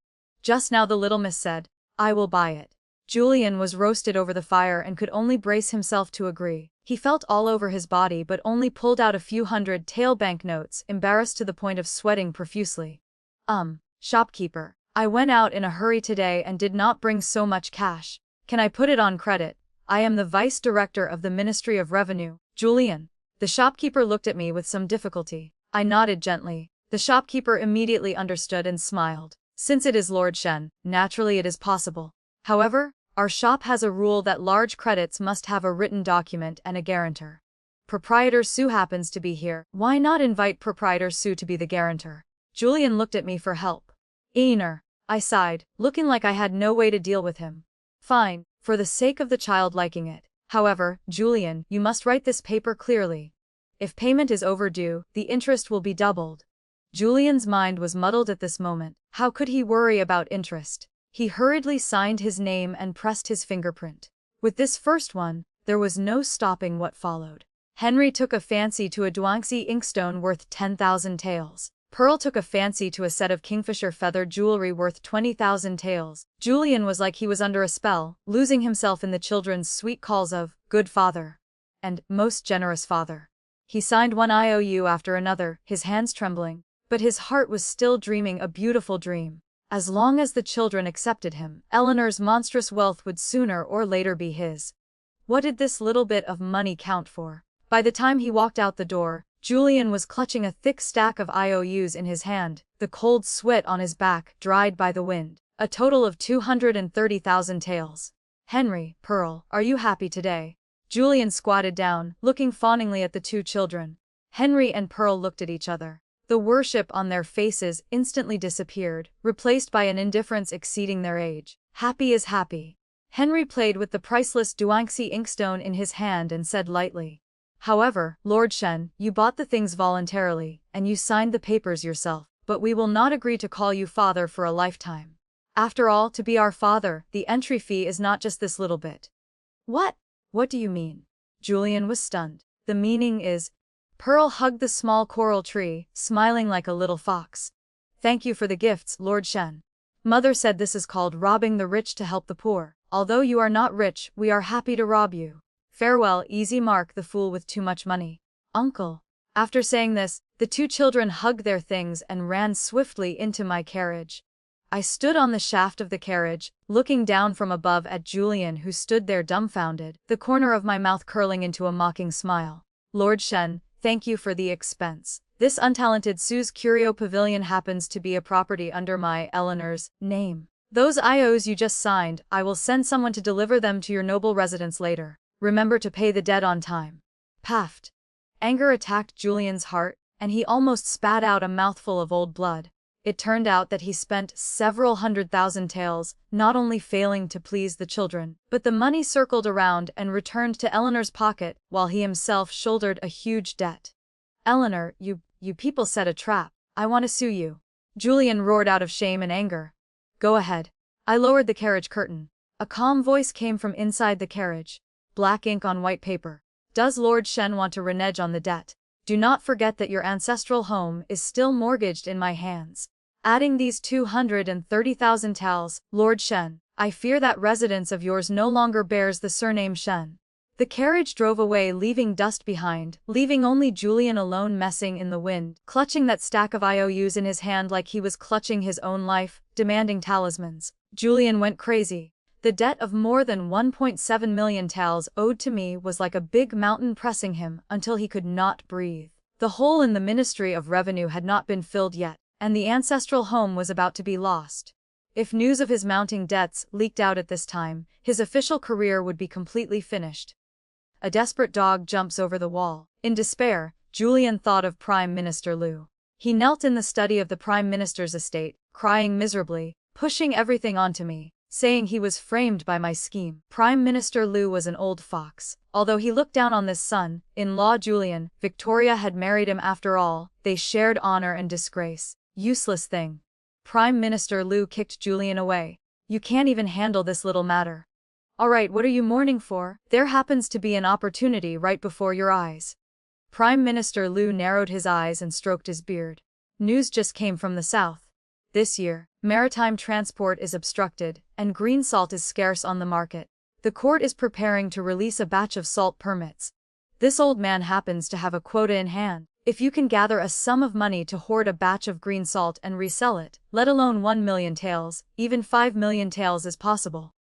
Just now the little miss said, I will buy it. Julian was roasted over the fire and could only brace himself to agree. He felt all over his body but only pulled out a few hundred tael banknotes, embarrassed to the point of sweating profusely. Shopkeeper, I went out in a hurry today and did not bring so much cash. Can I put it on credit? I am the Vice Director of the Ministry of Revenue. Julian. The shopkeeper looked at me with some difficulty. I nodded gently. The shopkeeper immediately understood and smiled. Since it is Lord Shen, naturally it is possible. However, our shop has a rule that large credits must have a written document and a guarantor. Proprietor Su happens to be here. Why not invite Proprietor Su to be the guarantor? Julian looked at me for help. Einer. I sighed, looking like I had no way to deal with him. Fine, for the sake of the child liking it. However, Julian, you must write this paper clearly. If payment is overdue, the interest will be doubled. Julian's mind was muddled at this moment. How could he worry about interest? He hurriedly signed his name and pressed his fingerprint. With this first one, there was no stopping what followed. Henry took a fancy to a Duangxi inkstone worth 10,000 taels. Pearl took a fancy to a set of kingfisher feather jewelry worth 20,000 taels. Julian was like he was under a spell, losing himself in the children's sweet calls of good father and most generous father. He signed one IOU after another, his hands trembling, but his heart was still dreaming a beautiful dream. As long as the children accepted him, Eleanor's monstrous wealth would sooner or later be his. What did this little bit of money count for? By the time he walked out the door, Julian was clutching a thick stack of IOUs in his hand, the cold sweat on his back dried by the wind. A total of 230,000 taels. Henry, Pearl, are you happy today? Julian squatted down, looking fawningly at the two children. Henry and Pearl looked at each other. The worship on their faces instantly disappeared, replaced by an indifference exceeding their age. Happy is happy. Henry played with the priceless Duangxi inkstone in his hand and said lightly. However, Lord Shen, you bought the things voluntarily, and you signed the papers yourself, but we will not agree to call you father for a lifetime. After all, to be our father, the entry fee is not just this little bit. What? What do you mean? Julian was stunned. The meaning is, Pearl hugged the small coral tree, smiling like a little fox. Thank you for the gifts, Lord Shen. Mother said this is called robbing the rich to help the poor. Although you are not rich, we are happy to rob you. Farewell, easy mark the fool with too much money. Uncle. After saying this, the two children hugged their things and ran swiftly into my carriage. I stood on the shaft of the carriage, looking down from above at Julian, who stood there dumbfounded, the corner of my mouth curling into a mocking smile. Lord Shen, thank you for the expense. This untalented Sue's Curio Pavilion happens to be a property under my Eleanor's name. Those IOs you just signed, I will send someone to deliver them to your noble residence later. Remember to pay the debt on time. Paffed. Anger attacked Julian's heart, and he almost spat out a mouthful of old blood. It turned out that he spent several 100,000 taels, not only failing to please the children, but the money circled around and returned to Eleanor's pocket, while he himself shouldered a huge debt. Eleanor, you people set a trap. I want to sue you. Julian roared out of shame and anger. Go ahead. I lowered the carriage curtain. A calm voice came from inside the carriage. Black ink on white paper. Does Lord Shen want to renege on the debt? Do not forget that your ancestral home is still mortgaged in my hands. Adding these 230,000 taels, Lord Shen, I fear that residence of yours no longer bears the surname Shen. The carriage drove away, leaving dust behind, leaving only Julian alone messing in the wind, clutching that stack of IOUs in his hand like he was clutching his own life, demanding talismans. Julian went crazy. The debt of more than 1.7 million taels owed to me was like a big mountain pressing him until he could not breathe. The hole in the Ministry of Revenue had not been filled yet, and the ancestral home was about to be lost. If news of his mounting debts leaked out at this time, his official career would be completely finished. A desperate dog jumps over the wall. In despair, Julian thought of Prime Minister Liu. He knelt in the study of the Prime Minister's estate, crying miserably, pushing everything onto me, saying he was framed by my scheme. Prime Minister Liu was an old fox, Although he looked down on this son-in-law Julian, Victoria had married him after all. They shared honor and disgrace. Useless thing. Prime Minister Liu kicked Julian away. You can't even handle this little matter. Alright, what are you mourning for? There happens to be an opportunity right before your eyes. Prime Minister Liu narrowed his eyes and stroked his beard. News just came from the south. This year, maritime transport is obstructed, and green salt is scarce on the market. The court is preparing to release a batch of salt permits. This old man happens to have a quota in hand. If you can gather a sum of money to hoard a batch of green salt and resell it, let alone 1 million taels, even 5 million taels is possible.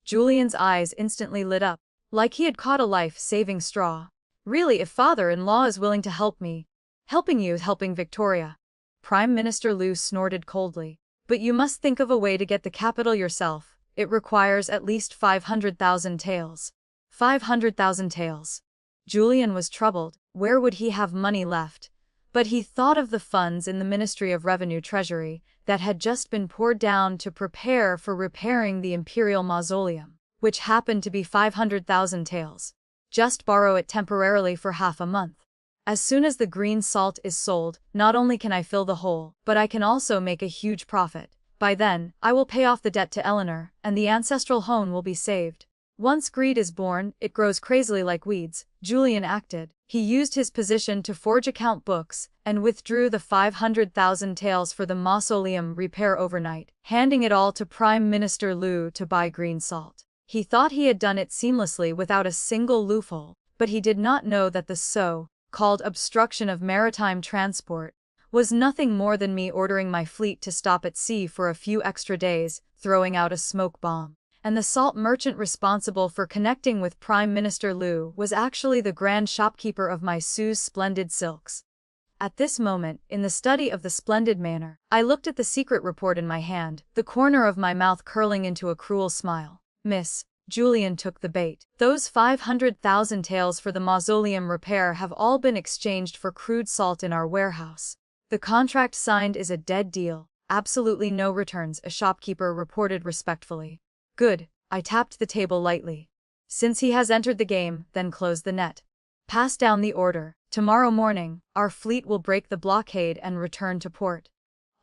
Julian's eyes instantly lit up, like he had caught a life-saving straw. Really, if father-in-law is willing to help me, helping you is helping Victoria. Prime Minister Liu snorted coldly. But you must think of a way to get the capital yourself. It requires at least 500,000 taels. 500,000 taels. Julian was troubled. Where would he have money left? But he thought of the funds in the Ministry of Revenue Treasury that had just been poured down to prepare for repairing the imperial mausoleum, which happened to be 500,000 taels. Just borrow it temporarily for half a month. As soon as the green salt is sold, not only can I fill the hole, but I can also make a huge profit. By then, I will pay off the debt to Eleanor, and the ancestral home will be saved. Once greed is born, it grows crazily like weeds. Julian acted. He used his position to forge account books, and withdrew the 500,000 taels for the mausoleum repair overnight, handing it all to Prime Minister Liu to buy green salt. He thought he had done it seamlessly without a single loophole, but he did not know that the so-called obstruction of maritime transport was nothing more than me ordering my fleet to stop at sea for a few extra days, throwing out a smoke bomb. And the salt merchant responsible for connecting with Prime Minister Liu was actually the grand shopkeeper of my Sue's splendid silks. At this moment, in the study of the splendid manor, I looked at the secret report in my hand, the corner of my mouth curling into a cruel smile. Miss, Julian took the bait. Those 500,000 taels for the mausoleum repair have all been exchanged for crude salt in our warehouse. The contract signed is a dead deal. Absolutely no returns, a shopkeeper reported respectfully. Good, I tapped the table lightly. Since he has entered the game, then close the net. Pass down the order. Tomorrow morning, our fleet will break the blockade and return to port.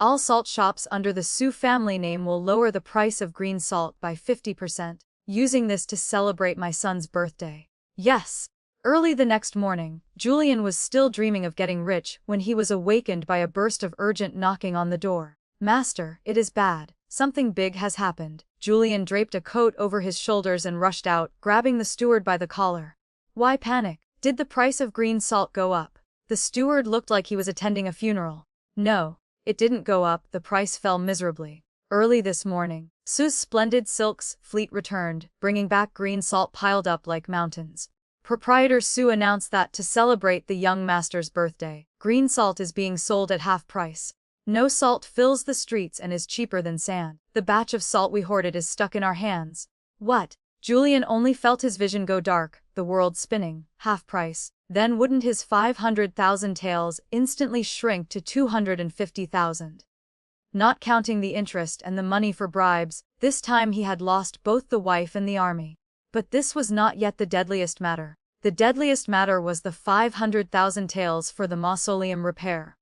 All salt shops under the Su family name will lower the price of green salt by 50%, using this to celebrate my son's birthday. Yes. Early the next morning, Julian was still dreaming of getting rich when he was awakened by a burst of urgent knocking on the door. Master, it is bad. Something big has happened. Julian draped a coat over his shoulders and rushed out, grabbing the steward by the collar. Why panic? Did the price of green salt go up? The steward looked like he was attending a funeral. No, it didn't go up, the price fell miserably. Early this morning, Sue's splendid silks fleet returned, bringing back green salt piled up like mountains. Proprietor Su announced that to celebrate the young master's birthday, green salt is being sold at half price. No salt fills the streets and is cheaper than sand. The batch of salt we hoarded is stuck in our hands. What? Julian only felt his vision go dark, the world spinning, half price. Then wouldn't his 500,000 taels instantly shrink to 250,000? Not counting the interest and the money for bribes, this time he had lost both the wife and the army. But this was not yet the deadliest matter. The deadliest matter was the 500,000 taels for the mausoleum repair.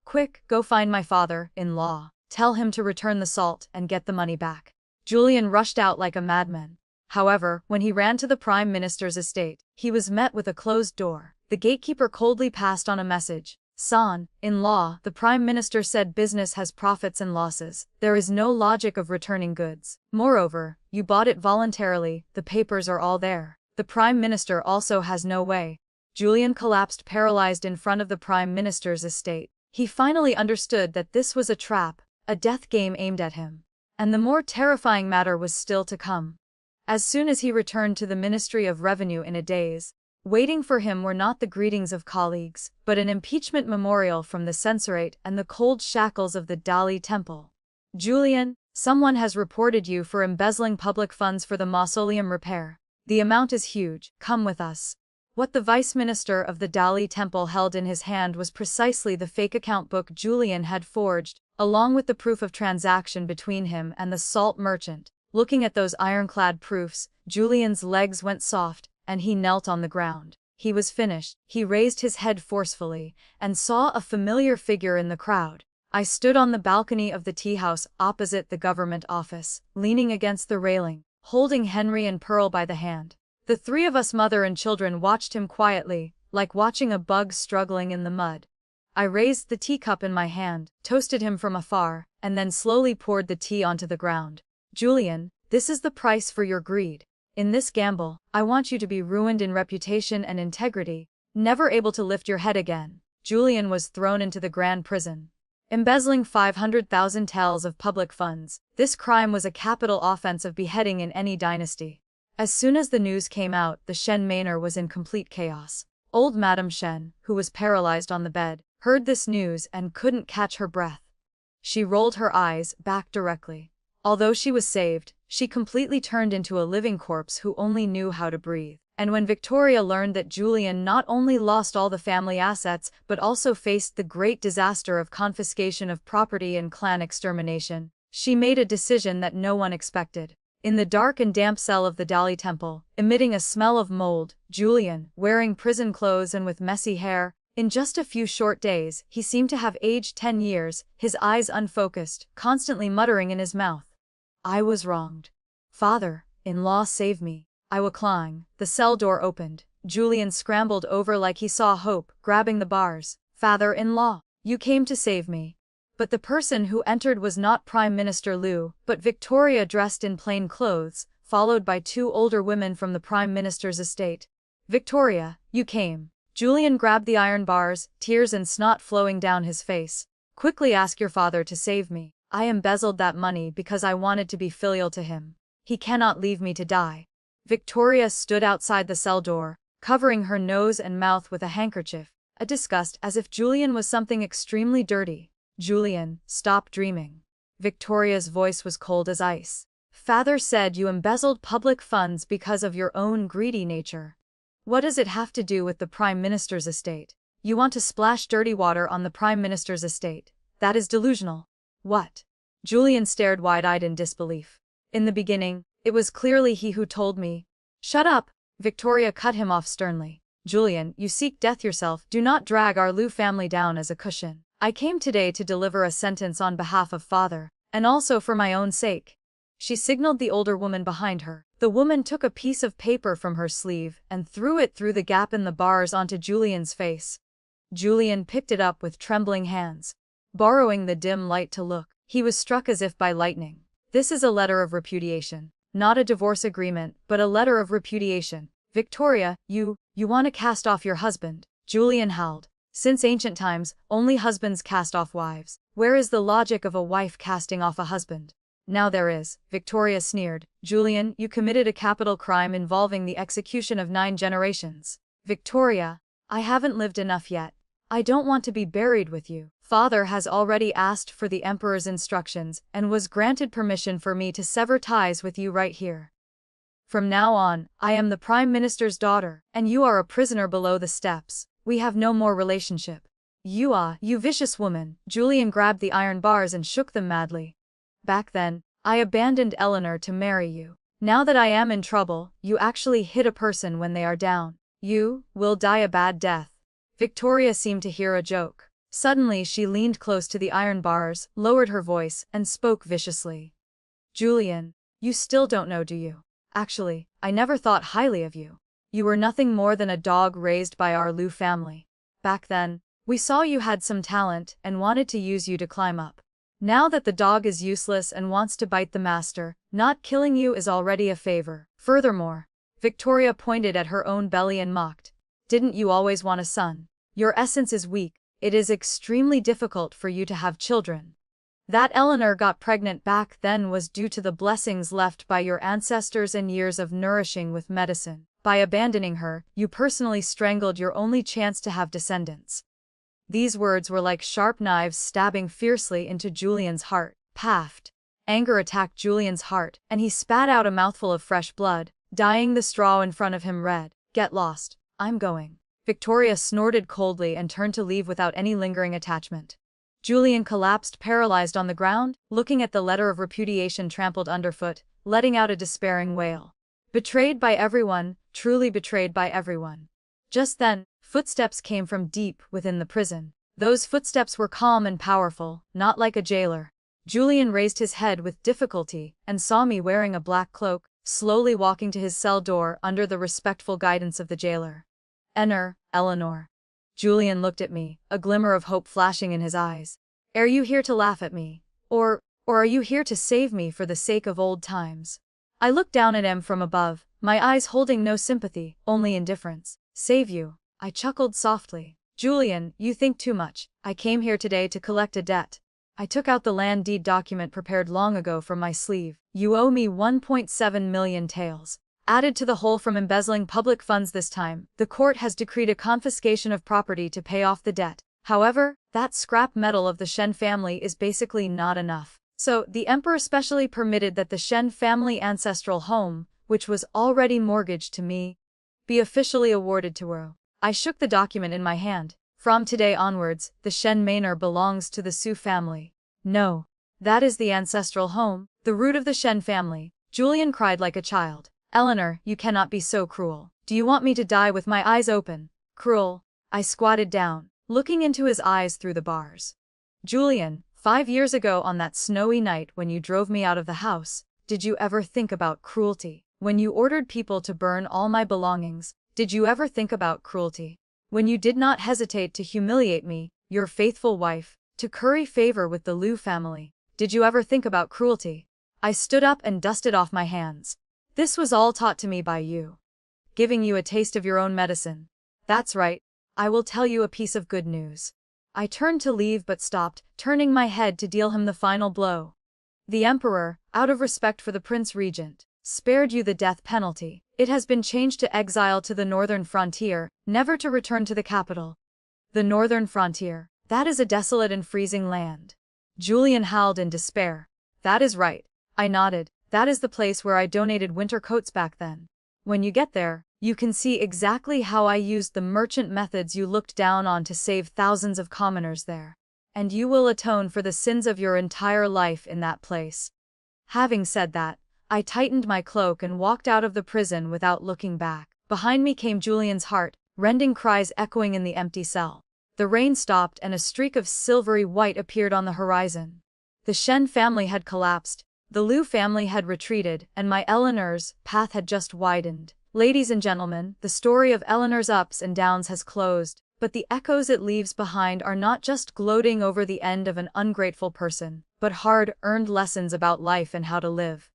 Quick, go find my father-in-law. Tell him to return the salt and get the money back. Julian rushed out like a madman. However, when he ran to the Prime Minister's estate, he was met with a closed door. The gatekeeper coldly passed on a message. Son-in-law, the Prime Minister said business has profits and losses. There is no logic of returning goods. Moreover, you bought it voluntarily, the papers are all there. The Prime Minister also has no way. Julian collapsed paralyzed in front of the Prime Minister's estate. He finally understood that this was a trap, a death game aimed at him. And the more terrifying matter was still to come. As soon as he returned to the Ministry of Revenue in a daze, waiting for him were not the greetings of colleagues, but an impeachment memorial from the censorate and the cold shackles of the Dali Temple. Julian, someone has reported you for embezzling public funds for the mausoleum repair. The amount is huge, come with us. What the Vice Minister of the Dali Temple held in his hand was precisely the fake account book Julian had forged, along with the proof of transaction between him and the salt merchant. Looking at those ironclad proofs, Julian's legs went soft, and he knelt on the ground. He was finished. He raised his head forcefully, and saw a familiar figure in the crowd. I stood on the balcony of the tea house opposite the government office, leaning against the railing, holding Henry and Pearl by the hand. The three of us, mother and children, watched him quietly, like watching a bug struggling in the mud. I raised the teacup in my hand, toasted him from afar, and then slowly poured the tea onto the ground. Julian, this is the price for your greed. In this gamble, I want you to be ruined in reputation and integrity, never able to lift your head again. Julian was thrown into the grand prison. Embezzling 500,000 taels of public funds, this crime was a capital offense of beheading in any dynasty. As soon as the news came out, the Shen manor was in complete chaos. Old Madame Shen, who was paralyzed on the bed, heard this news and couldn't catch her breath. She rolled her eyes back directly. Although she was saved, she completely turned into a living corpse who only knew how to breathe. And when Victoria learned that Julian not only lost all the family assets but also faced the great disaster of confiscation of property and clan extermination, she made a decision that no one expected. In the dark and damp cell of the Dali temple, emitting a smell of mold, Julian, wearing prison clothes and with messy hair, in just a few short days, he seemed to have aged 10 years, his eyes unfocused, constantly muttering in his mouth. I was wronged. Father-in-law, save me. I was clawing. The cell door opened. Julian scrambled over like he saw hope, grabbing the bars. Father-in-law, you came to save me. But the person who entered was not Prime Minister Liu, but Victoria dressed in plain clothes, followed by two older women from the Prime Minister's estate. Victoria, you came. Julian grabbed the iron bars, tears and snot flowing down his face. Quickly ask your father to save me. I embezzled that money because I wanted to be filial to him. He cannot leave me to die. Victoria stood outside the cell door, covering her nose and mouth with a handkerchief, a disgust as if Julian was something extremely dirty. Julian, stop dreaming. Victoria's voice was cold as ice. Father said you embezzled public funds because of your own greedy nature. What does it have to do with the Prime Minister's estate? You want to splash dirty water on the Prime Minister's estate. That is delusional. What? Julian stared wide-eyed in disbelief. In the beginning, it was clearly he who told me. Shut up! Victoria cut him off sternly. Julian, you seek death yourself. Do not drag our Liu family down as a cushion. I came today to deliver a sentence on behalf of father, and also for my own sake. She signaled the older woman behind her. The woman took a piece of paper from her sleeve and threw it through the gap in the bars onto Julian's face. Julian picked it up with trembling hands. Borrowing the dim light to look, he was struck as if by lightning. This is a letter of repudiation. Not a divorce agreement, but a letter of repudiation. Victoria, you want to cast off your husband. Julian howled. Since ancient times, only husbands cast off wives. Where is the logic of a wife casting off a husband? Now there is, Victoria sneered. Julian, you committed a capital crime involving the execution of 9 generations. Victoria, I haven't lived enough yet. I don't want to be buried with you. Father has already asked for the Emperor's instructions and was granted permission for me to sever ties with you right here. From now on, I am the Prime Minister's daughter, and you are a prisoner below the steps. We have no more relationship. You vicious woman. Julian grabbed the iron bars and shook them madly. Back then, I abandoned Eleanor to marry you. Now that I am in trouble, you actually hit a person when they are down. You will die a bad death. Victoria seemed to hear a joke. Suddenly she leaned close to the iron bars, lowered her voice, and spoke viciously. Julian, you still don't know, do you? Actually, I never thought highly of you. You were nothing more than a dog raised by our Liu family. Back then, we saw you had some talent and wanted to use you to climb up. Now that the dog is useless and wants to bite the master, not killing you is already a favor. Furthermore, Victoria pointed at her own belly and mocked. Didn't you always want a son? Your essence is weak. It is extremely difficult for you to have children. That Eleanor got pregnant back then was due to the blessings left by your ancestors and years of nourishing with medicine. By abandoning her, you personally strangled your only chance to have descendants. These words were like sharp knives stabbing fiercely into Julian's heart. Paffed. Anger attacked Julian's heart, and he spat out a mouthful of fresh blood, dyeing the straw in front of him red. Get lost. I'm going. Victoria snorted coldly and turned to leave without any lingering attachment. Julian collapsed paralyzed on the ground, looking at the letter of repudiation trampled underfoot, letting out a despairing wail. Betrayed by everyone, truly betrayed by everyone. Just then, footsteps came from deep within the prison. Those footsteps were calm and powerful, not like a jailer. Julian raised his head with difficulty and saw me wearing a black cloak, slowly walking to his cell door under the respectful guidance of the jailer. "Enter, Eleanor." Julian looked at me, a glimmer of hope flashing in his eyes. "Are you here to laugh at me? Or are you here to save me for the sake of old times?" I looked down at him from above, my eyes holding no sympathy, only indifference. "Save you?" I chuckled softly. "Julian, you think too much. I came here today to collect a debt." I took out the land deed document prepared long ago from my sleeve. "You owe me 1.7 million taels. Added to the whole from embezzling public funds this time, the court has decreed a confiscation of property to pay off the debt. However, that scrap metal of the Shen family is basically not enough. So, the emperor specially permitted that the Shen family ancestral home, which was already mortgaged to me, be officially awarded to her." I shook the document in my hand. "From today onwards, the Shen manor belongs to the Su family." "No. That is the ancestral home, the root of the Shen family." Julian cried like a child. "Eleanor, you cannot be so cruel. Do you want me to die with my eyes open?" "Cruel?" I squatted down, looking into his eyes through the bars. "Julian, 5 years ago on that snowy night when you drove me out of the house, did you ever think about cruelty? When you ordered people to burn all my belongings, did you ever think about cruelty? When you did not hesitate to humiliate me, your faithful wife, to curry favor with the Liu family, did you ever think about cruelty?" I stood up and dusted off my hands. "This was all taught to me by you. Giving you a taste of your own medicine." "That's right. I will tell you a piece of good news." I turned to leave but stopped, turning my head to deal him the final blow. "The emperor, out of respect for the prince regent, spared you the death penalty. It has been changed to exile to the northern frontier, never to return to the capital." "The northern frontier? That is a desolate and freezing land." Julian howled in despair. "That is right." I nodded. "That is the place where I donated winter coats back then. When you get there, you can see exactly how I used the merchant methods you looked down on to save thousands of commoners there. And you will atone for the sins of your entire life in that place." Having said that, I tightened my cloak and walked out of the prison without looking back. Behind me came Julian's heart-rending cries echoing in the empty cell. The rain stopped and a streak of silvery white appeared on the horizon. The Shen family had collapsed, the Liu family had retreated, and my Eleanor's path had just widened. Ladies and gentlemen, the story of Eleanor's ups and downs has closed, but the echoes it leaves behind are not just gloating over the end of an ungrateful person, but hard-earned lessons about life and how to live.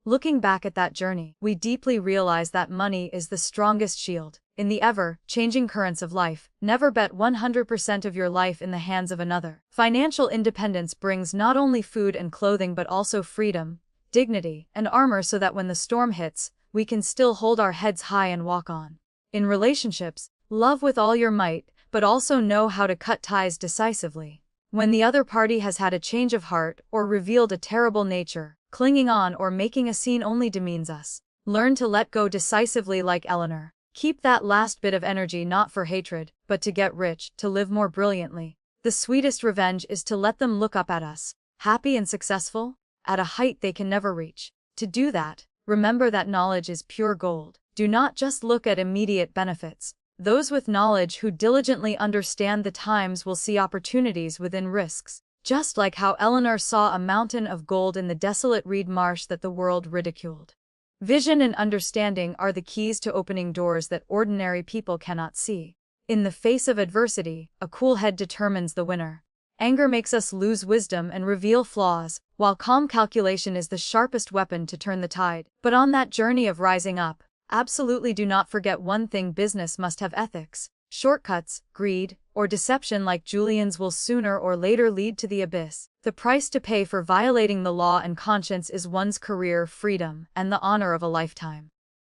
Looking back at that journey, we deeply realize that money is the strongest shield. In the ever-changing currents of life, never bet 100% of your life in the hands of another. Financial independence brings not only food and clothing but also freedom, dignity, and armor so that when the storm hits, we can still hold our heads high and walk on. In relationships, love with all your might, but also know how to cut ties decisively. When the other party has had a change of heart or revealed a terrible nature, clinging on or making a scene only demeans us. Learn to let go decisively like Eleanor. Keep that last bit of energy not for hatred, but to get rich, to live more brilliantly. The sweetest revenge is to let them look up at us, happy and successful, at a height they can never reach. To do that, remember that knowledge is pure gold. Do not just look at immediate benefits. Those with knowledge who diligently understand the times will see opportunities within risks. Just like how Eleanor saw a mountain of gold in the desolate reed marsh that the world ridiculed. Vision and understanding are the keys to opening doors that ordinary people cannot see. In the face of adversity, a cool head determines the winner. Anger makes us lose wisdom and reveal flaws, while calm calculation is the sharpest weapon to turn the tide. But on that journey of rising up, absolutely do not forget one thing: business must have ethics. Shortcuts, greed, or deception like Julian's will sooner or later lead to the abyss. The price to pay for violating the law and conscience is one's career, freedom, and the honor of a lifetime.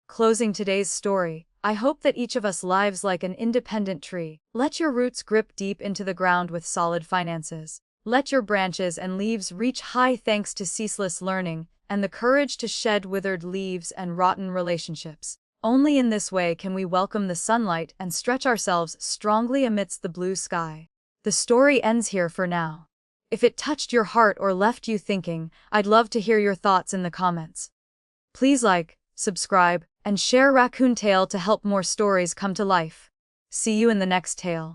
Closing today's story, I hope that each of us lives like an independent tree. Let your roots grip deep into the ground with solid finances. Let your branches and leaves reach high thanks to ceaseless learning and the courage to shed withered leaves and rotten relationships. Only in this way can we welcome the sunlight and stretch ourselves strongly amidst the blue sky. The story ends here for now. If it touched your heart or left you thinking, I'd love to hear your thoughts in the comments. Please like, subscribe, and share Raccoon Tale to help more stories come to life. See you in the next tale.